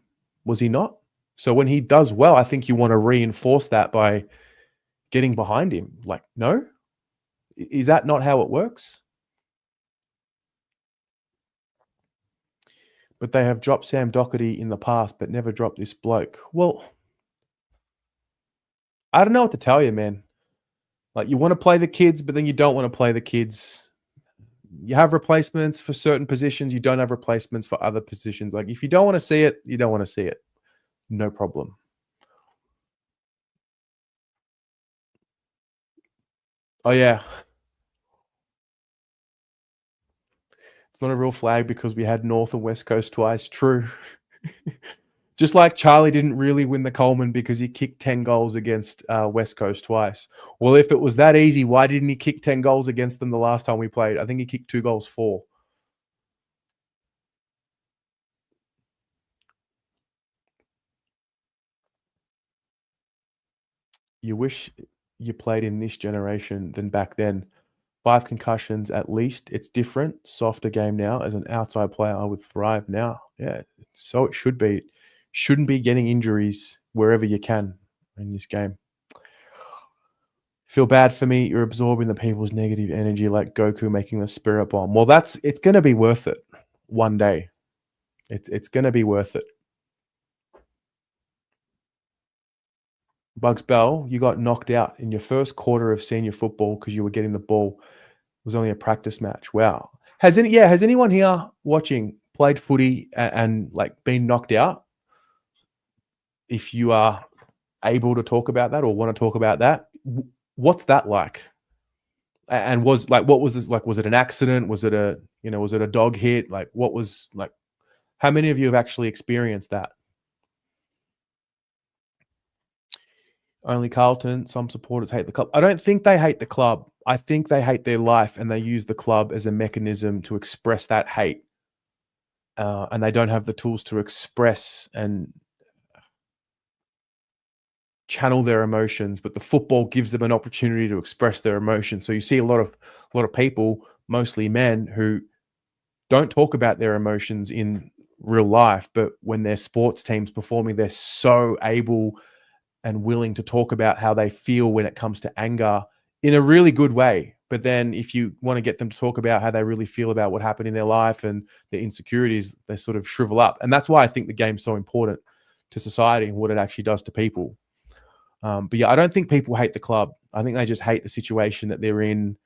was he not? So when he does well, I think you want to reinforce that by getting behind him. Like, no? Is that not how it works? But they have dropped Sam Doherty in the past, but never dropped this bloke. Well, I don't know what to tell you, man. Like, you want to play the kids, but then you don't want to play the kids. You have replacements for certain positions. You don't have replacements for other positions. Like, if you don't want to see it, you don't want to see it. No problem. Oh, yeah. It's not a real flag because we had North and West Coast twice. True. Just like Charlie didn't really win the Coleman because he kicked 10 goals against West Coast twice. Well, if it was that easy, why didn't he kick 10 goals against them the last time we played? I think he kicked 2 goals 4. You wish you played in this generation than back then. 5 concussions at least. It's different. Softer game now. As an outside player, I would thrive now. Yeah, so it should be. Shouldn't be getting injuries wherever you can in this game. Feel bad for me. You're absorbing the people's negative energy like Goku making the spirit bomb. Well, it's going to be worth it one day. It's going to be worth it. Bugs Bell, you got knocked out in your first quarter of senior football because you were getting the ball. It was only a practice match. Wow. Has anyone here watching played footy and like been knocked out? If you are able to talk about that or want to talk about that, what's that like? And what was this like? Was it an accident? Was it a dog hit? Like, what was like? How many of you have actually experienced that? Only Carlton. Some supporters hate the club. I don't think they hate the club. I think they hate their life and they use the club as a mechanism to express that hate. And they don't have the tools to express and channel their emotions, but the football gives them an opportunity to express their emotions. So you see a lot of people, mostly men, who don't talk about their emotions in real life, but when their sports team's performing, they're so able and willing to talk about how they feel when it comes to anger in a really good way. But then if you want to get them to talk about how they really feel about what happened in their life and their insecurities, they sort of shrivel up. And that's why I think the game's so important to society and what it actually does to people. But yeah, I don't think people hate the club. I think they just hate the situation that they're in,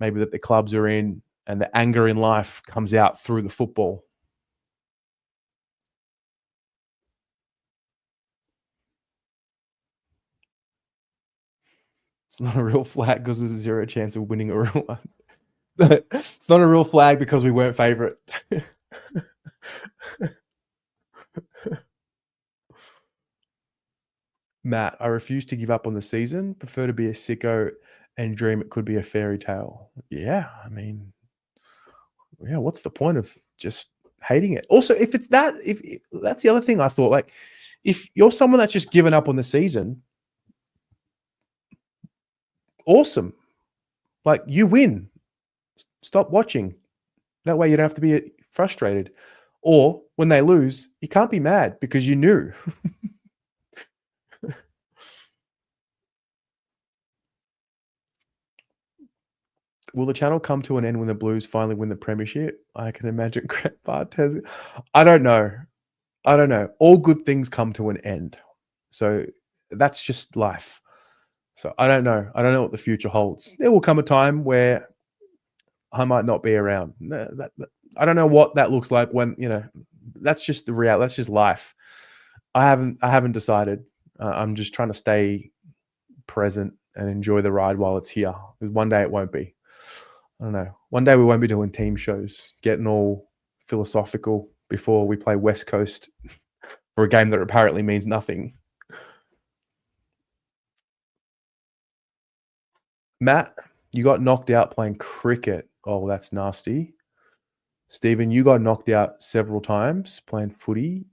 maybe that the clubs are in, and the anger in life comes out through the football. It's not a real flag because there's a 0 chance of winning a real one. It's not a real flag because we weren't favourite. Matt, I refuse to give up on the season. Prefer to be a sicko and dream it could be a fairy tale. Yeah, I mean, yeah, what's the point of just hating it? Also, if that's the other thing I thought, like, if you're someone that's just given up on the season, awesome. Like, you win. Stop watching. That way you don't have to be frustrated. Or when they lose, you can't be mad because you knew. Will the channel come to an end when the Blues finally win the premiership? I can imagine Grant Barthez. I don't know. All good things come to an end. So that's just life. So I don't know. I don't know what the future holds. There will come a time where I might not be around. I don't know what that looks like when, that's just the reality. That's just life. I haven't decided. I'm just trying to stay present and enjoy the ride while it's here. Because one day it won't be. I don't know. One day we won't be doing team shows, getting all philosophical before we play West Coast for a game that apparently means nothing. Matt, you got knocked out playing cricket. Oh, that's nasty. Stephen, you got knocked out several times playing footy.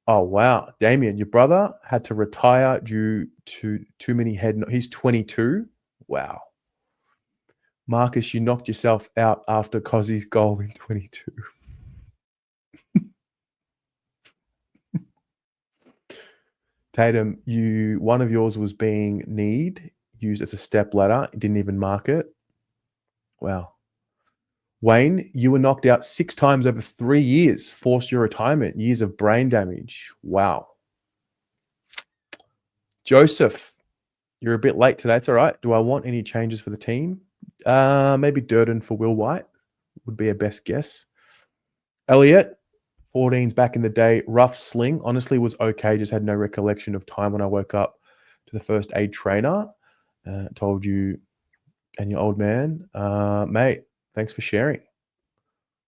Oh, wow. Damien, your brother had to retire due to too many he's 22. Wow. Marcus, you knocked yourself out after Cozzy's goal in 22. Tatum, one of yours was being used as a step ladder. It didn't even mark it. Wow. Wayne, you were knocked out 6 times over 3 years, forced your retirement, years of brain damage. Wow. Joseph, you're a bit late today. It's all right. Do I want any changes for the team? Maybe Durden for Will White would be a best guess. Elliot, 14s back in the day. Rough sling. Honestly, was okay. Just had no recollection of time when I woke up to the first aid trainer. Told you and your old man. Mate, thanks for sharing.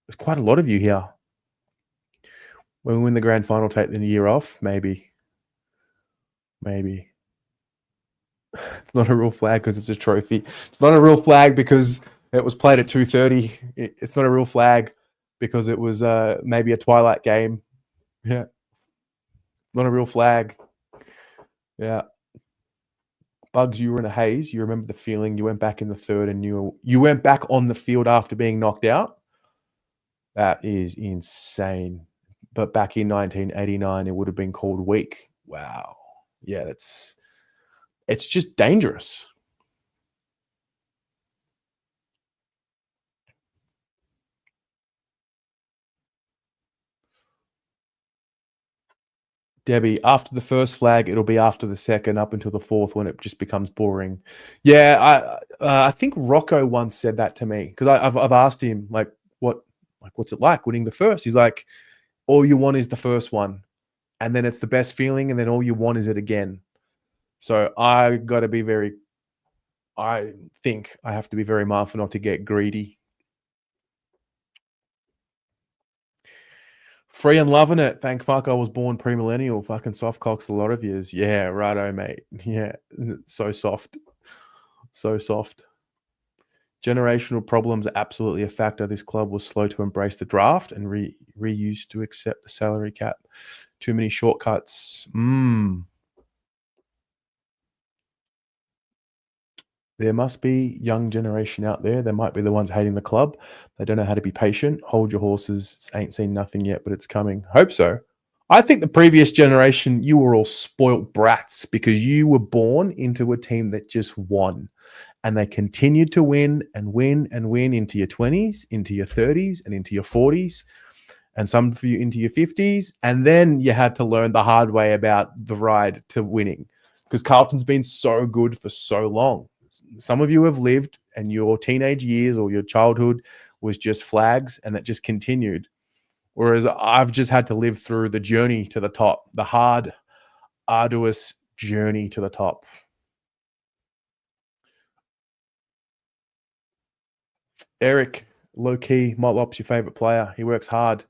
There's quite a lot of you here. When we win the grand final, take the year off. Maybe. It's not a real flag because it's a trophy. It's not a real flag because it was played at 2:30. It's not a real flag because it was maybe a twilight game. Yeah. Not a real flag. Yeah. Bugs, you were in a haze. You remember the feeling. You went back in the third and you went back on the field after being knocked out. That is insane. But back in 1989, it would have been called weak. Wow. Yeah, it's just dangerous. Debbie, after the first flag, it'll be after the second, up until the fourth when it just becomes boring. Yeah, I think Rocco once said that to me because I've asked him what's it like winning the first? He's like, all you want is the first one, and then it's the best feeling, and then all you want is it again. So I think I have to be very mindful not to get greedy. Free and loving it. Thank fuck I was born pre-millennial. Fucking soft cocks a lot of years. Yeah, righto, mate. Yeah, so soft. So soft. Generational problems are absolutely a factor. This club was slow to embrace the draft and reused to accept the salary cap. Too many shortcuts. There must be young generation out there. They might be the ones hating the club. They don't know how to be patient. Hold your horses. Ain't seen nothing yet, but it's coming. Hope so. I think the previous generation, you were all spoilt brats because you were born into a team that just won. And they continued to win and win and win into your 20s, into your 30s, and into your 40s, and some of you into your 50s. And then you had to learn the hard way about the ride to winning because Carlton's been so good for so long. Some of you have lived and your teenage years or your childhood was just flags and that just continued. Whereas I've just had to live through the journey to the top, the hard, arduous journey to the top. Eric, low-key, Motlop's your favorite player. He works hard.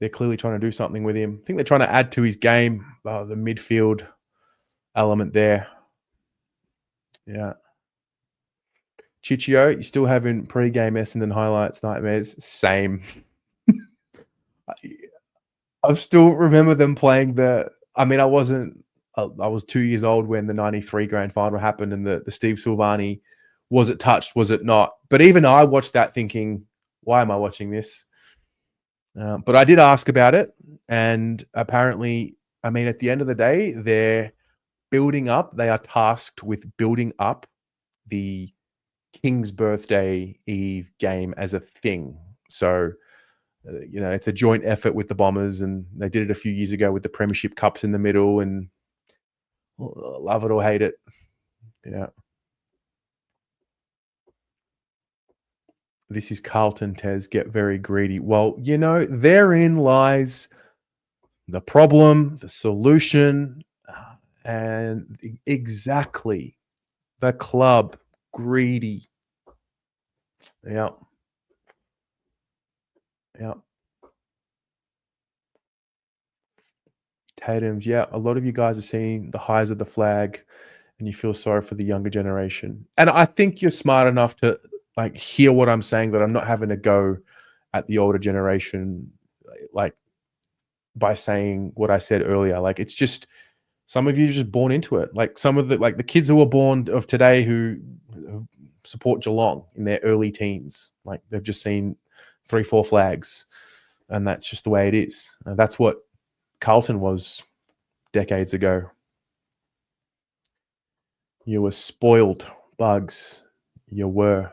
They're clearly trying to do something with him. I think they're trying to add to his game, the midfield element there. Yeah. Chichio, you still having pre-game Essendon highlights nightmares? Same. I still remember them playing I was 2 years old when the 93 grand final happened and the Steve Silvani, was it touched, was it not? But even I watched that thinking, why am I watching this? But I did ask about it. And apparently, at the end of the day, they're building up. They are tasked with building up the King's Birthday Eve game as a thing. So, it's a joint effort with the Bombers, and they did it a few years ago with the Premiership Cups in the middle, and love it or hate it. Yeah. This is Carlton, Tez. Get very greedy. Well, therein lies the problem, the solution, and exactly the club greedy. Yeah. Yeah. Tatum's, yeah, a lot of you guys are seeing the highs of the flag and you feel sorry for the younger generation. And I think you're smart enough to hear what I'm saying, that I'm not having to go at the older generation. by saying what I said earlier. Like, it's just, some of you are just born into it. Like some of the kids who are born of today who support Geelong in their early teens, like they've just seen 3-4 flags, and that's just the way it is. And that's what Carlton was decades ago. You were spoiled, Bugs. You were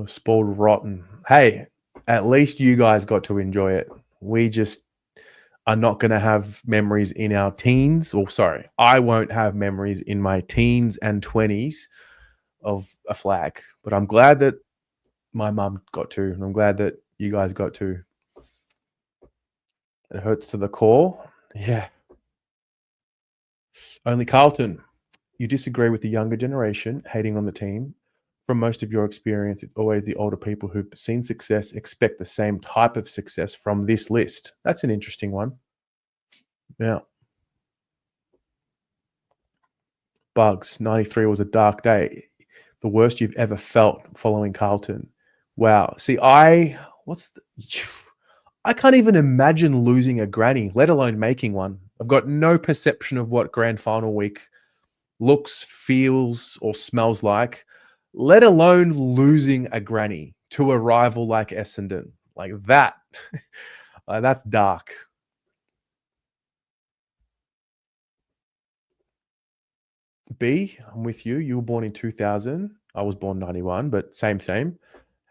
spoiled rotten. Hey, at least you guys got to enjoy it. We just are not going to have memories in our teens, or sorry, I won't have memories in my teens and 20s of a flag. But I'm glad that my mum got to, and I'm glad that you guys got to. It hurts to the core. Yeah. Only Carlton. You disagree with the younger generation hating on the team. From most of your experience, it's always the older people who've seen success expect the same type of success from this list. That's an interesting one. Yeah. Bugs, 93 was a dark day. The worst you've ever felt following Carlton. Wow. See, I can't even imagine losing a granny, let alone making one. I've got no perception of what grand final week looks, feels, or smells like, let alone losing a granny to a rival like Essendon. Like that. That's dark. B, I'm with you. You were born in 2000. I was born 91, but same.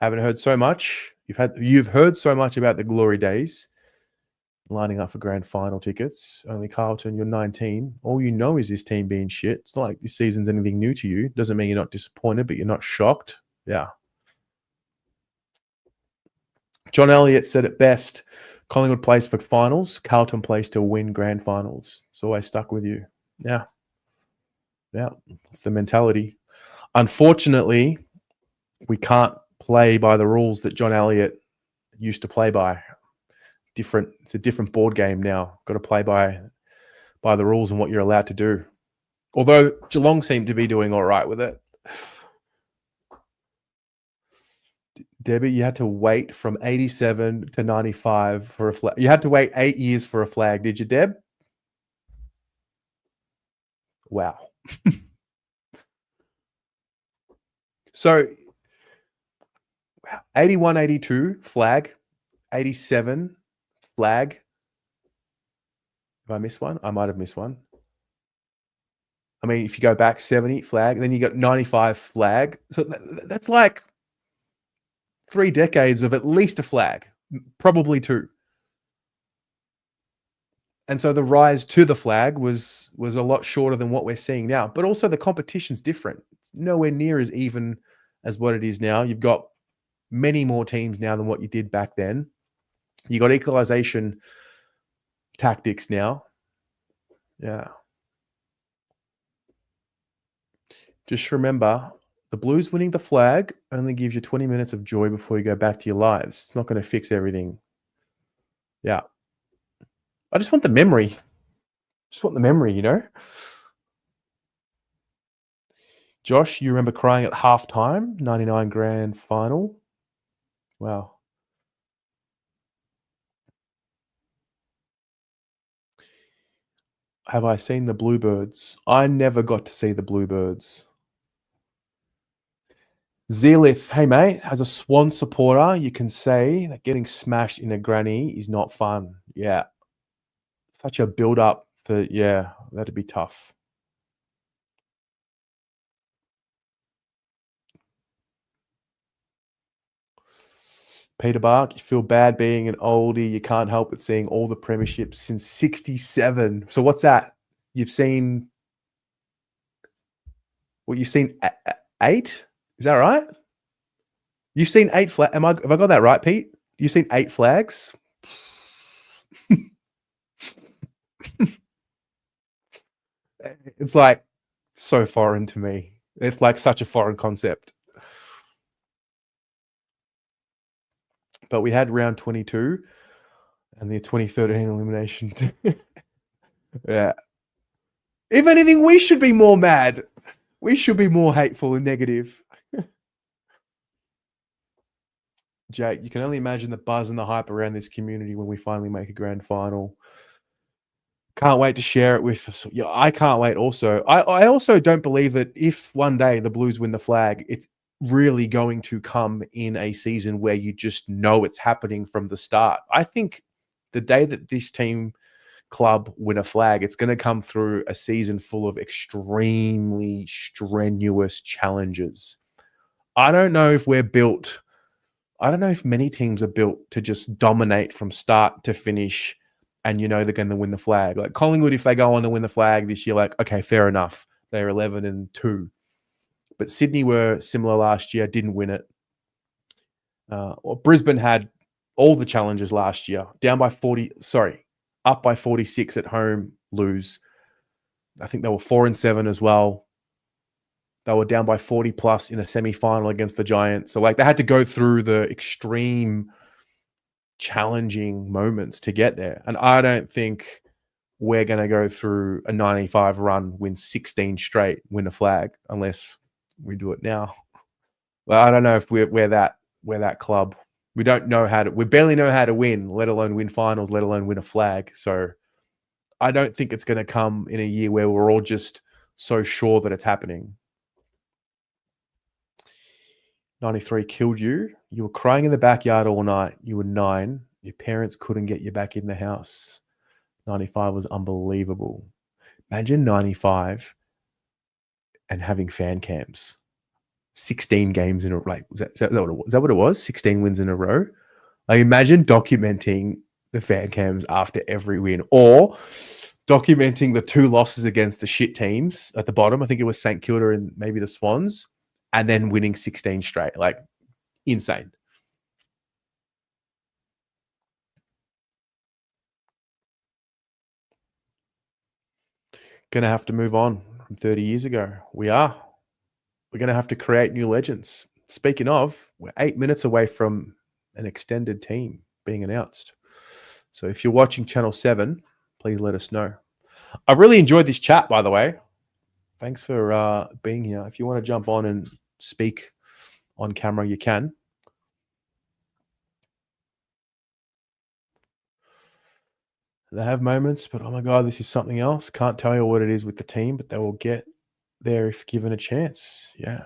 Haven't heard so much. You've heard so much about the glory days, lining up for grand final tickets. Only Carlton, you're 19. All you know is this team being shit. It's not like this season's anything new to you. Doesn't mean you're not disappointed, but you're not shocked. Yeah. John Elliott said it best. Collingwood plays for finals. Carlton plays to win grand finals. It's always stuck with you. Yeah. Yeah, it's the mentality. Unfortunately, we can't play by the rules that John Elliott used to play by. It's a different board game now. Got to play by the rules and what you're allowed to do. Although Geelong seem to be doing all right with it. Debbie, you had to wait from 87 to 95 for a flag. You had to wait 8 years for a flag, did you, Deb? Wow. So 81, 82 flag, 87 flag. Have I missed one? I might have missed one. I mean, if you go back 70 flag, then you got 95 flag. So that's like 3 decades of at least a flag, probably 2. And so the rise to the flag was a lot shorter than what we're seeing now. But also the competition's different. It's nowhere near as even as what it is now. You've got many more teams now than what you did back then. You got equalization tactics now. Yeah. Just remember, the Blues winning the flag only gives you 20 minutes of joy before you go back to your lives. It's not going to fix everything. Yeah. I just want the memory. You know? Josh, you remember crying at halftime, 99 grand final? Wow. Have I seen the Bluebirds? I never got to see the Bluebirds. Zealith, hey mate, as a Swan supporter, you can say that getting smashed in a granny is not fun. Yeah. Such a build-up for, yeah, that'd be tough. Peter Bark, you feel bad being an oldie. You can't help but seeing all the premierships since 67. So what's that? You've seen 8? Is that right? You've seen 8 flags. Have I got that right, Pete? You've seen 8 flags? It's like so foreign to me. It's like such a foreign concept. But we had round 22 and the 2013 elimination. Yeah. If anything, we should be more mad. We should be more hateful and negative. Jake, you can only imagine the buzz and the hype around this community when we finally make a grand final. Can't wait to share it with us. Yeah, I can't wait also. I also don't believe that if one day the Blues win the flag, it's really going to come in a season where you just know it's happening from the start. I think the day that this team club win a flag, it's going to come through a season full of extremely strenuous challenges. I don't know if we're built. I don't know if many teams are built to just dominate from start to finish and they're going to win the flag. Like Collingwood, if they go on to win the flag this year, like, okay, fair enough. They're 11-2. But Sydney were similar last year, didn't win it. Brisbane had all the challenges last year, up by 46 at home, lose. I think they were 4-7 as well. They were down by 40 plus in a semi-final against the Giants. So they had to go through the extreme challenging moments to get there. And I don't think we're going to go through a 95 run, win 16 straight, win a flag, unless we do it now. Well, I don't know if we're that club. We barely know how to win, let alone win finals, let alone win a flag. So I don't think it's going to come in a year where we're all just so sure that it's happening. 93 killed you. You were crying in the backyard all night. You were 9. Your parents couldn't get you back in the house. 95 was unbelievable. Imagine 95 and having fan cams. 16 games in a row. Is that what it was? 16 wins in a row? Imagine documenting the fan cams after every win, or documenting the 2 losses against the shit teams at the bottom. I think it was St Kilda and maybe the Swans, and then winning 16 straight. Insane. Going to have to move on from 30 years ago. We are. We're going to have to create new legends. Speaking of, we're 8 minutes away from an extended team being announced. So if you're watching Channel 7, please let us know. I really enjoyed this chat, by the way. Thanks for being here. If you want to jump on and speak on camera, you can. They have moments, but oh my God, this is something else. Can't tell you what it is with the team, but they will get there if given a chance. Yeah.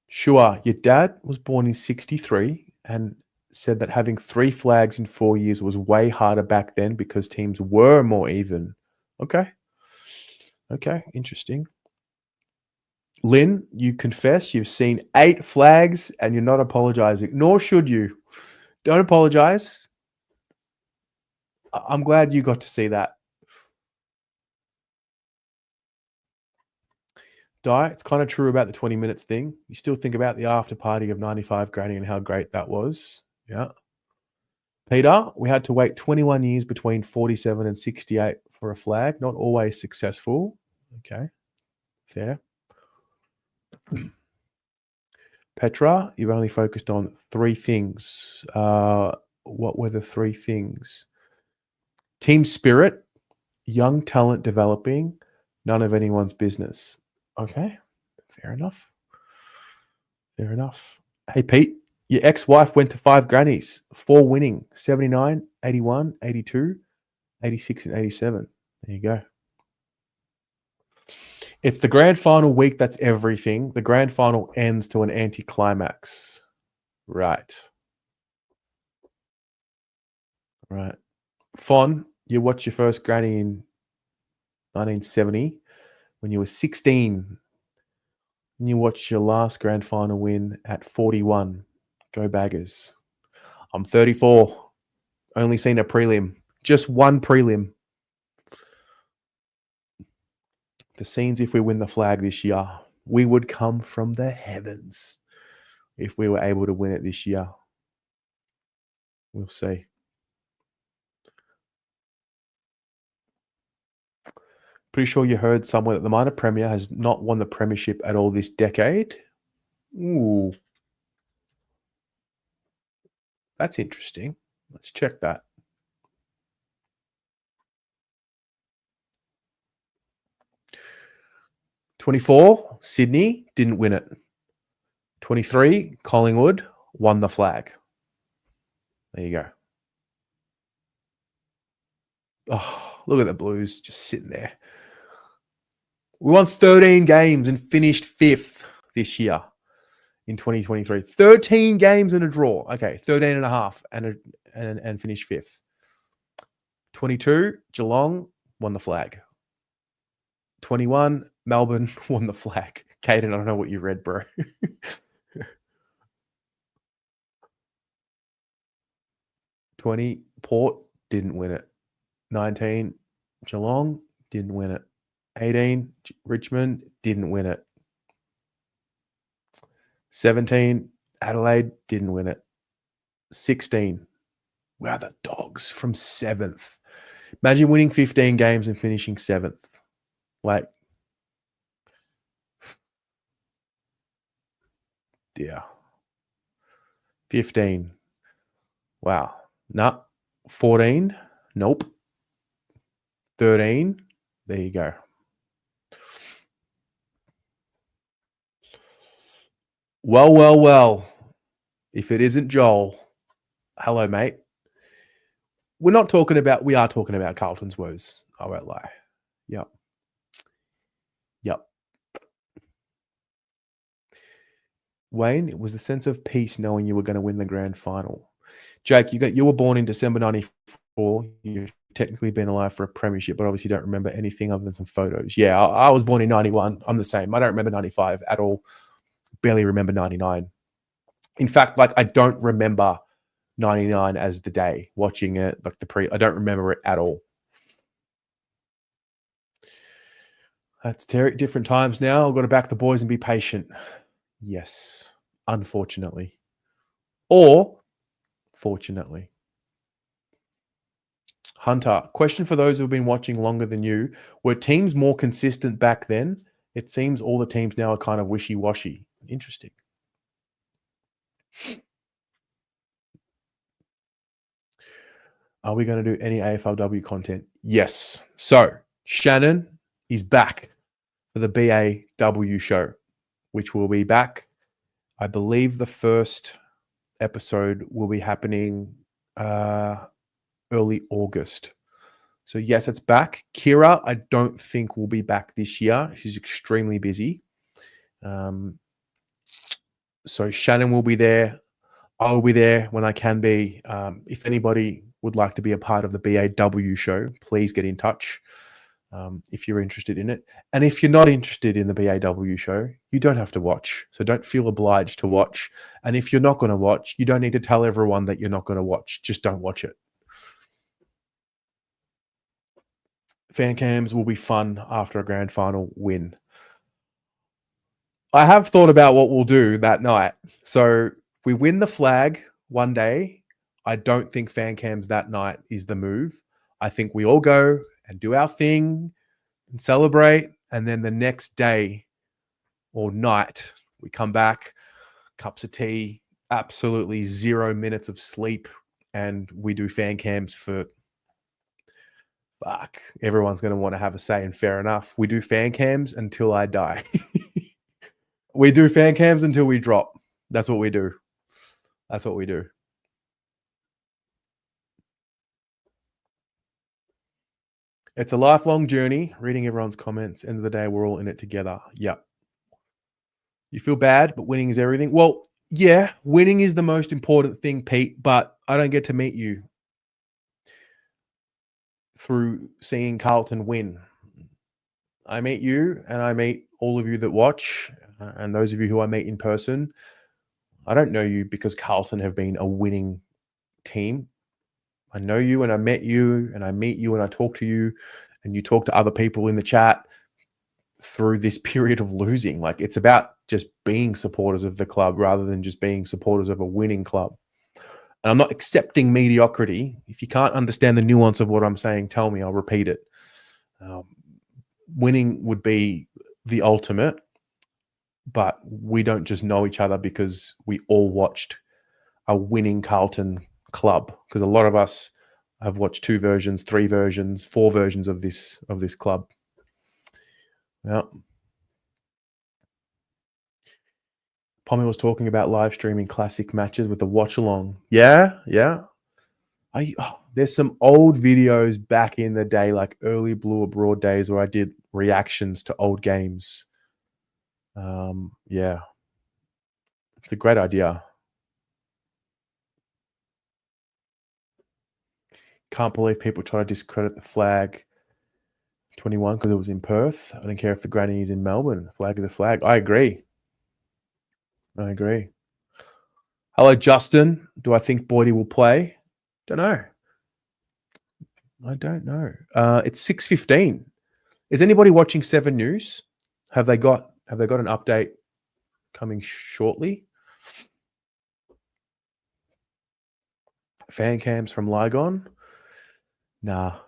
Sure, your dad was born in 63 and said that having 3 flags in 4 years was way harder back then because teams were more even. Okay, interesting. Lynn, you confess you've seen 8 flags and you're not apologizing, nor should you. Don't apologize. I'm glad you got to see that. It's kind of true about the 20 minutes thing. You still think about the after party of 95 granny and how great that was. Yeah. Peter, we had to wait 21 years between 47 and 68 for a flag. Not always successful. Okay. Fair. Petra, you've only focused on 3 things. What were the 3 things? Team spirit, young talent developing, none of anyone's business. Okay, fair enough. Hey, Pete, your ex-wife went to 5 grannies, 4 winning, 79, 81, 82, 86, and 87. There you go. It's the grand final week. That's everything. The grand final ends to an anticlimax. Right. Fon, you watched your first granny in 1970 when you were 16. And you watched your last grand final win at 41. Go Baggers. I'm 34. Only seen a prelim. Just one prelim. The scenes if we win the flag this year. We would come from the heavens if we were able to win it this year. We'll see. Pretty sure you heard somewhere that the minor premier has not won the premiership at all this decade. Ooh. That's interesting. Let's check that. 24, Sydney didn't win it. 23, Collingwood won the flag. There you go. Oh, look at the Blues just sitting there. We won 13 games and finished 5th this year in 2023. 13 games and a draw. Okay, 13 and a half and finished 5th. 22, Geelong won the flag. 21, Melbourne won the flag. Caden, I don't know what you read, bro. 20, Port didn't win it. 19, Geelong didn't win it. 18, Richmond didn't win it. 17, Adelaide didn't win it. 16, wow, the Dogs from 7th. Imagine winning 15 games and finishing 7th. Like, yeah. 15. Wow. Nah. 14. Nope. 13. There you go. Well. If it isn't Joel, hello, mate. We are talking about Carlton's woes. I won't lie. Yep. Wayne, it was the sense of peace knowing you were going to win the grand final. Jake, you were born in December 94. You've technically been alive for a premiership, but obviously don't remember anything other than some photos. Yeah, I was born in 91. I'm the same. I don't remember 95 at all. Barely remember 99. In fact, like, I don't remember 99 as the day watching it, like I don't remember it at all. That's different times now. I've got to back the boys and be patient. Yes, unfortunately. Or fortunately. Hunter, question for those who've been watching longer than you. Were teams more consistent back then? It seems all the teams now are kind of wishy-washy. Interesting. Are we going to do any AFLW content? Yes. So, Shannon is back for the BAW show, which will be back. I believe the first episode will be happening early August. So, yes, it's back. Kira, I don't think will be back this year. She's extremely busy. So, Shannon will be there. I'll be there when I can be. If anybody would like to be a part of the BAW show, please get in touch if you're interested in it. And if you're not interested in the BAW show, you don't have to watch. So don't feel obliged to watch. And if you're not going to watch, you don't need to tell everyone that you're not going to watch. Just don't watch it. Fan cams will be fun after a grand final win. I have thought about what we'll do that night. So if we win the flag one day, I don't think fan cams that night is the move. I think we all go and do our thing and celebrate. And then the next day or night, we come back, cups of tea, absolutely 0 minutes of sleep. And we do fan cams for, fuck, everyone's going to want to have a say, and fair enough. We do fan cams until I die. We do fan cams until we drop. That's what we do. That's what we do. It's a lifelong journey. Reading everyone's comments. End of the day, we're all in it together. Yep. You feel bad, but winning is everything. Well, yeah, winning is the most important thing, Pete, but I don't get to meet you through seeing Carlton win. I meet you and I meet all of you that watch and those of you who I meet in person. I don't know you because Carlton have been a winning team. I know you and I met you and I meet you and I talk to you and you talk to other people in the chat through this period of losing. Like, it's about just being supporters of the club rather than just being supporters of a winning club. And I'm not accepting mediocrity. If you can't understand the nuance of what I'm saying, tell me, I'll repeat it. Winning would be the ultimate, but we don't just know each other because we all watched a winning Carlton club, because a lot of us have watched 2 versions, 3 versions, 4 versions of this club. Yeah. Pommy was talking about live streaming classic matches with the watch along. Yeah. There's some old videos back in the day, like early Blue Abroad days, where I did reactions to old games. Yeah, it's a great idea. Can't believe people try to discredit the flag 21 because it was in Perth. I don't care if the granny is in Melbourne. Flag is a flag. I agree. Hello, Justin. Do I think Boydie will play? Don't know. I don't know. It's 6:15. Is anybody watching 7 News? Have they got an update coming shortly? Fan cams from Lygon? Nah.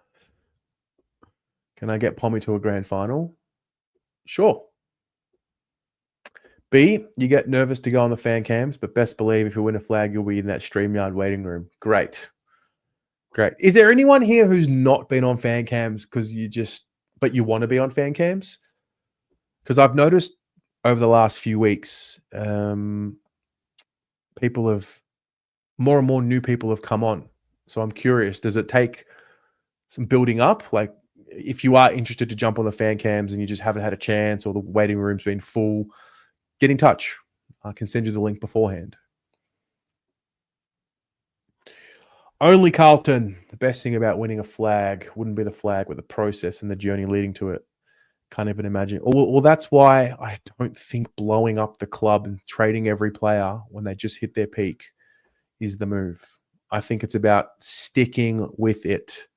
Can I get Pommy to a grand final? Sure. B, you get nervous to go on the fan cams, but best believe if you win a flag, you'll be in that StreamYard waiting room. Great. Is there anyone here who's not been on fan cams but you want to be on fan cams? Because I've noticed over the last few weeks, more and more new people have come on. So I'm curious, does it take some building up? Like, if you are interested to jump on the fan cams and you just haven't had a chance, or the waiting room's been full, get in touch. I can send you the link beforehand. Only Carlton. The best thing about winning a flag wouldn't be the flag, but the process and the journey leading to it. Can't even imagine. Well, that's why I don't think blowing up the club and trading every player when they just hit their peak is the move. I think it's about sticking with it.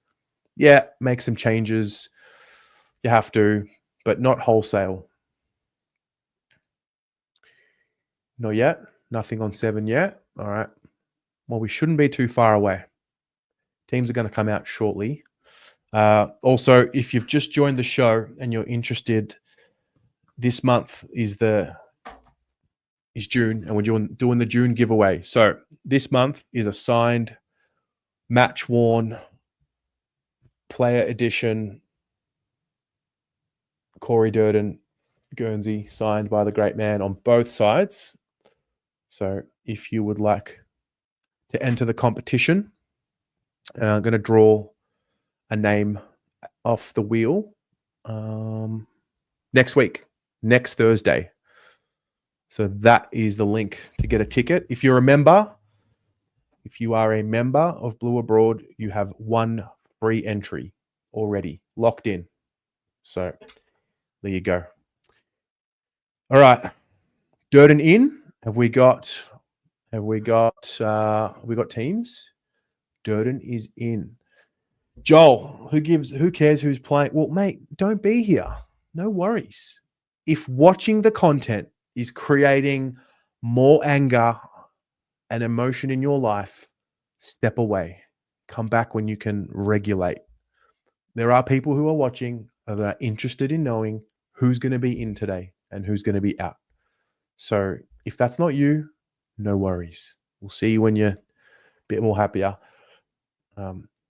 Yeah, make some changes. You have to, but not wholesale. Not yet. Nothing on 7 yet. All right. Well, we shouldn't be too far away. Teams are going to come out shortly. Also, if you've just joined the show and you're interested, this month is June, and we're doing the June giveaway. So this month is a signed, match-worn, player edition Corey Durden Guernsey signed by the great man on both sides. So if you would like to enter the competition, I'm going to draw a name off the wheel next Thursday. So that is the link to get a ticket. If you are a member of Blue Abroad, you have 1 free entry already locked in. So there you go. All right. Durden in. Have we got teams? Durden is in. Joel, who cares who's playing? Well, mate, don't be here. No worries. If watching the content is creating more anger and emotion in your life, step away. Come back when you can regulate. There are people who are watching that are interested in knowing who's going to be in today and who's going to be out. So if that's not you, no worries. We'll see you when you're a bit more happier.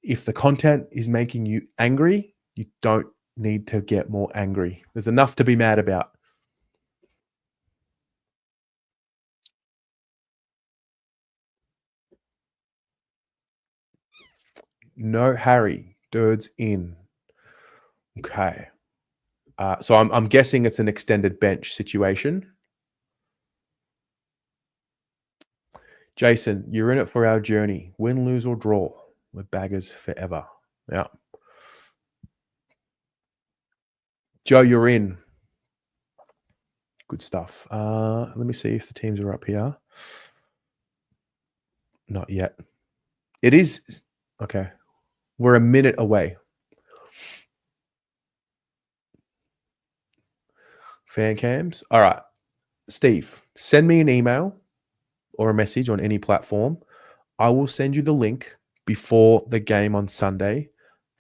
If the content is making you angry, you don't need to get more angry. There's enough to be mad about. No Harry. Durd's in. Okay. So I'm guessing it's an extended bench situation. Jason, you're in it for our journey. Win, lose, or draw. We're baggers forever. Yeah. Joe, you're in. Good stuff. Let me see if the teams are up here. Not yet. It is. Okay. We're a minute away. Fan cams. All right. Steve, send me an email or a message on any platform. I will send you the link before the game on Sunday,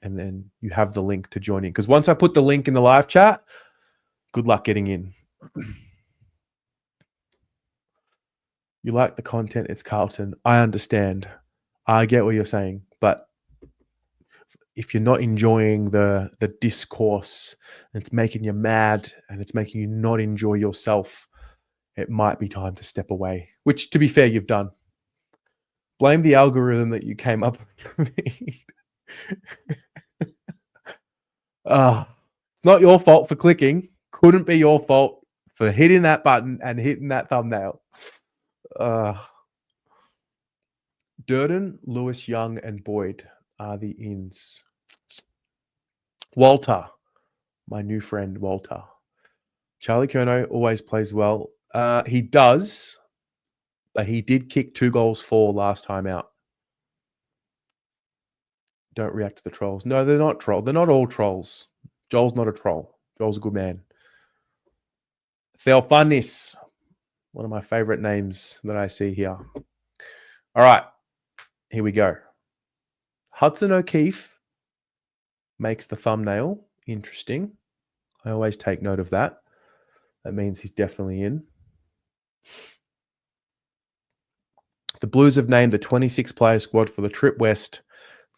and then you have the link to join in. Because once I put the link in the live chat, good luck getting in. You like the content, it's Carlton. I understand. I get what you're saying. But if you're not enjoying the discourse, and it's making you mad and it's making you not enjoy yourself, it might be time to step away, which, to be fair, you've done. Blame the algorithm that you came up with. It's not your fault for clicking. Couldn't be your fault for hitting that button and hitting that thumbnail. Durden, Lewis, Young, and Boyd are the ins. Walter, my new friend Walter. Charlie Curnow always plays well. He does, but he did kick 2 goals for last time out. Don't react to the trolls. No, they're not trolls. They're not all trolls. Joel's not a troll. Joel's a good man. Theophanis, one of my favorite names that I see here. All right, here we go. Hudson O'Keefe makes the thumbnail. Interesting. I always take note of that. That means he's definitely in. The Blues have named the 26-player squad for the trip west.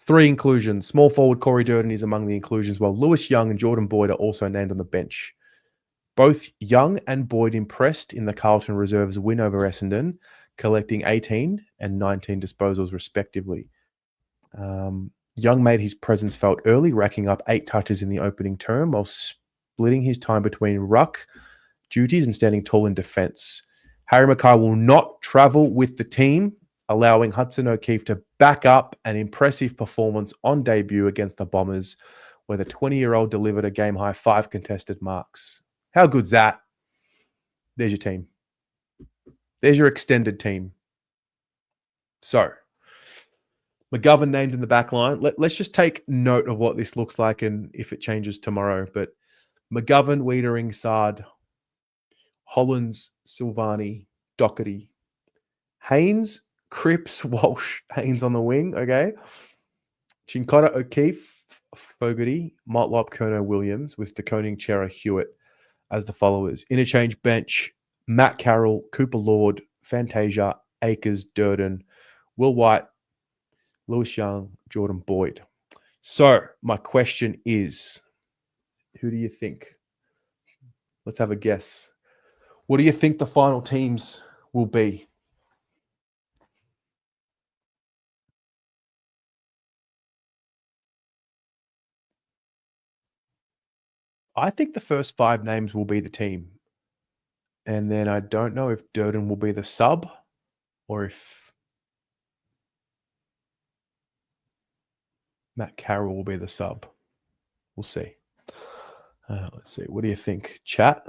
3 inclusions. Small forward Corey Durden is among the inclusions, while Lewis Young and Jordan Boyd are also named on the bench. Both Young and Boyd impressed in the Carlton Reserves win over Essendon, collecting 18 and 19 disposals respectively. Young made his presence felt early, racking up 8 touches in the opening term while splitting his time between ruck duties and standing tall in defence. Harry Mackay will not travel with the team, allowing Hudson O'Keefe to back up an impressive performance on debut against the Bombers, where the 20-year-old delivered a game-high 5 contested marks. How good's that? There's your team. There's your extended team. So, McGovern named in the back line. Let's just take note of what this looks like and if it changes tomorrow. But McGovern, Wiedering, Sard, Hollands, Silvani, Doherty, Haynes, Cripps, Walsh, Haynes on the wing, okay? Chincotta, O'Keefe, Fogarty, Motlop, Curnow, Williams, with DeConing, Chera, Hewitt as the followers. Interchange bench, Matt Carroll, Cooper Lord, Fantasia, Akers, Durden, Will White, Lewis Young, Jordan Boyd. So my question is, who do you think? Let's have a guess. What do you think the final teams will be? I think the first 5 names will be the team. And then I don't know if Durden will be the sub or if Matt Carroll will be the sub. We'll see. Let's see. What do you think, chat?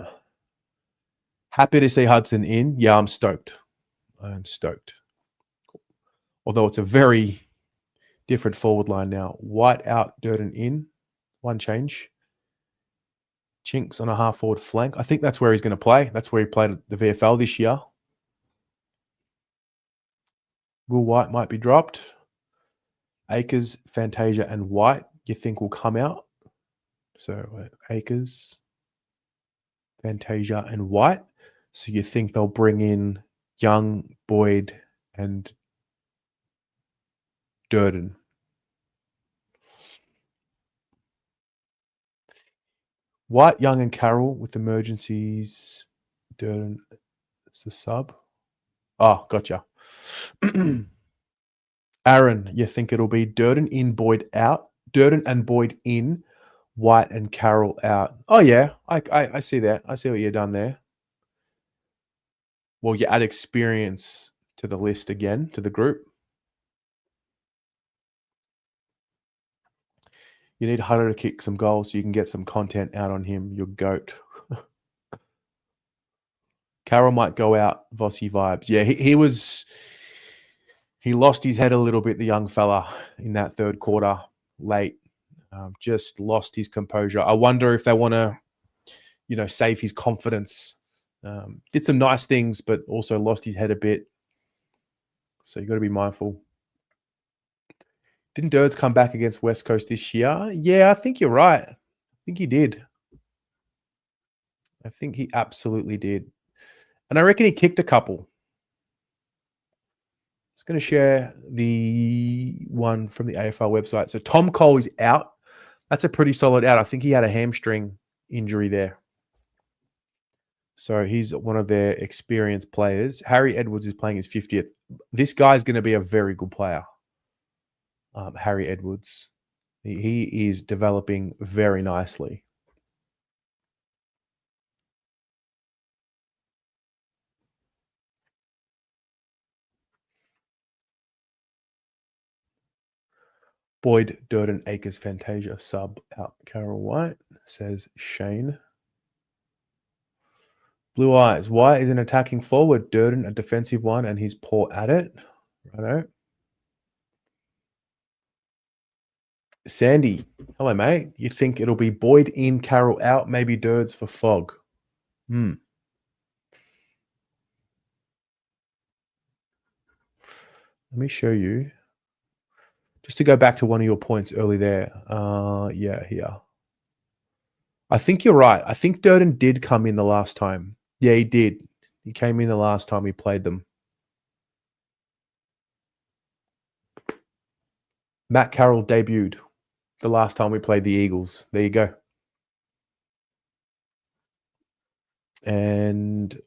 Happy to see Hudson in. Yeah, I'm stoked. I'm stoked. Although it's a very different forward line now. White out, Durden in. 1 change. Chinks on a half-forward flank. I think that's where he's going to play. That's where he played at the VFL this year. Will White might be dropped. Akers, Fantasia, and White, you think will come out? So Akers, Fantasia, and White. So you think they'll bring in Young, Boyd, and Durden. White, Young, and Carroll with emergencies. Durden, it's the sub. Oh, gotcha. Aaron, you think it'll be Durden in, Boyd out? Durden and Boyd in, White and Carroll out. Oh, yeah, I see that. I see what you've done there. Well, you add experience to the list again, to the group. You need Hunter to kick some goals so you can get some content out on him, your goat. Carroll might go out, Vossi vibes. Yeah, he lost his head a little bit, the young fella, in that third quarter late. Just lost his composure. I wonder if they want to, save his confidence. Did some nice things, but also lost his head a bit. So you got to be mindful. Didn't Dirds come back against West Coast this year? Yeah, I think you're right. I think he did. I think he absolutely did. And I reckon he kicked a couple. Just going to share the one from the AFL website. So Tom Cole is out. That's a pretty solid out. I think he had a hamstring injury there. So he's one of their experienced players. Harry Edwards is playing his 50th. This guy's going to be a very good player. Harry Edwards. He is developing very nicely. Boyd, Durden, Akers, Fantasia, sub out Carol White, says Shane. Blue Eyes, White is an attacking forward, Durden a defensive one, and he's poor at it. Righto. Sandy, hello, mate. You think it'll be Boyd in, Carroll out, maybe Durds for Fog? Let me show you. Just to go back to one of your points early there. Yeah, here. I think you're right. I think Durden did come in the last time. Yeah, he did. He came in the last time we played them. Matt Carroll debuted the last time we played the Eagles. There you go. And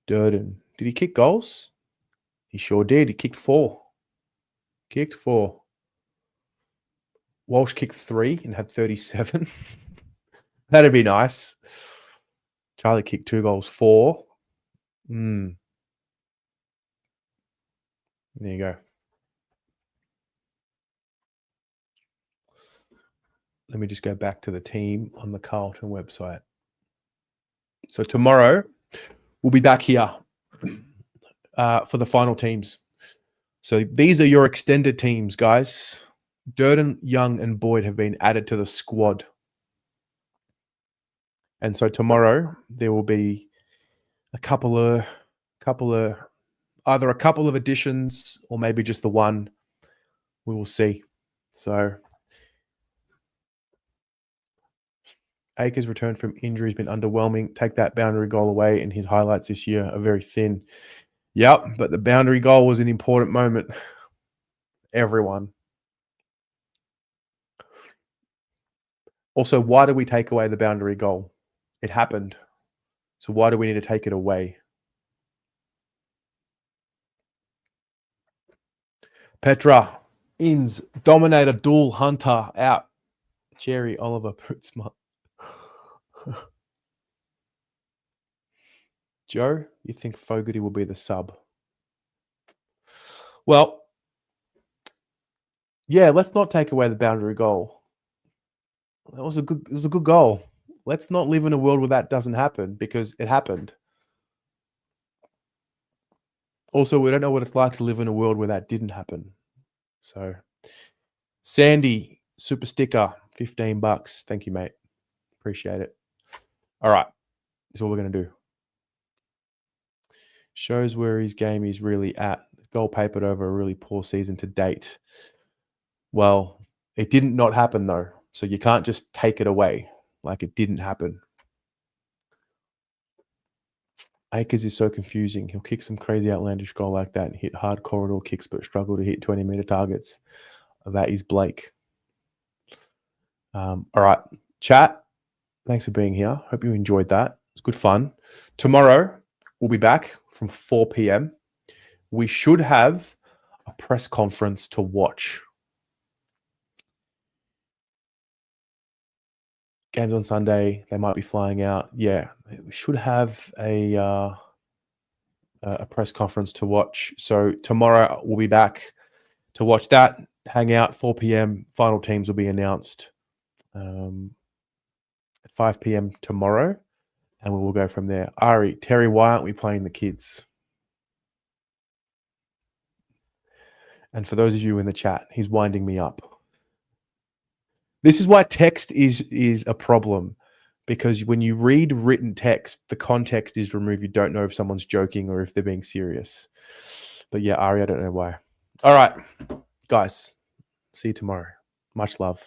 Durden. Did he kick goals? He sure did. He kicked 4. Kicked 4. Walsh kicked 3 and had 37. That'd be nice. Charlie kicked 2 goals, 4. There you go. Let me just go back to the team on the Carlton website. So tomorrow, we'll be back here for the final teams. So these are your extended teams, guys. Durden, Young, and Boyd have been added to the squad. And so tomorrow, there will be either a couple of additions or maybe just the one. We will see. So Akers' return from injury has been underwhelming. Take that boundary goal away, and his highlights this year are very thin. Yep, but the boundary goal was an important moment. Everyone. Also, why do we take away the boundary goal? It happened. So why do we need to take it away? Petra, Inns, Dominator, Duel, Hunter, out. Jerry, Oliver, Bootsmart. Joe, you think Fogarty will be the sub? Well, yeah, let's not take away the boundary goal. It was a good goal. Let's not live in a world where that doesn't happen, because it happened. Also, we don't know what it's like to live in a world where that didn't happen. So, Sandy, super sticker, $15. Thank you, mate. Appreciate it. All right. This is what we're going to do. Shows where his game is really at. Goal papered over a really poor season to date. Well, it didn't not happen, though. So you can't just take it away like it didn't happen. Akers is so confusing. He'll kick some crazy outlandish goal like that and hit hard corridor kicks but struggle to hit 20-meter targets. That is Blake. All right. Chat, thanks for being here. Hope you enjoyed that. It's good fun. Tomorrow, we'll be back from 4 p.m. We should have a press conference to watch. Games on Sunday, they might be flying out. Yeah, we should have a press conference to watch. So tomorrow we'll be back to watch that, hang out, 4 p.m. Final teams will be announced at 5 p.m. tomorrow, and we will go from there. Ari, Terry, why aren't we playing the kids? And for those of you in the chat, he's winding me up. This is why text is a problem, because when you read written text, the context is removed. You don't know if someone's joking or if they're being serious. But yeah, Ari, I don't know why. All right, guys, see you tomorrow. Much love.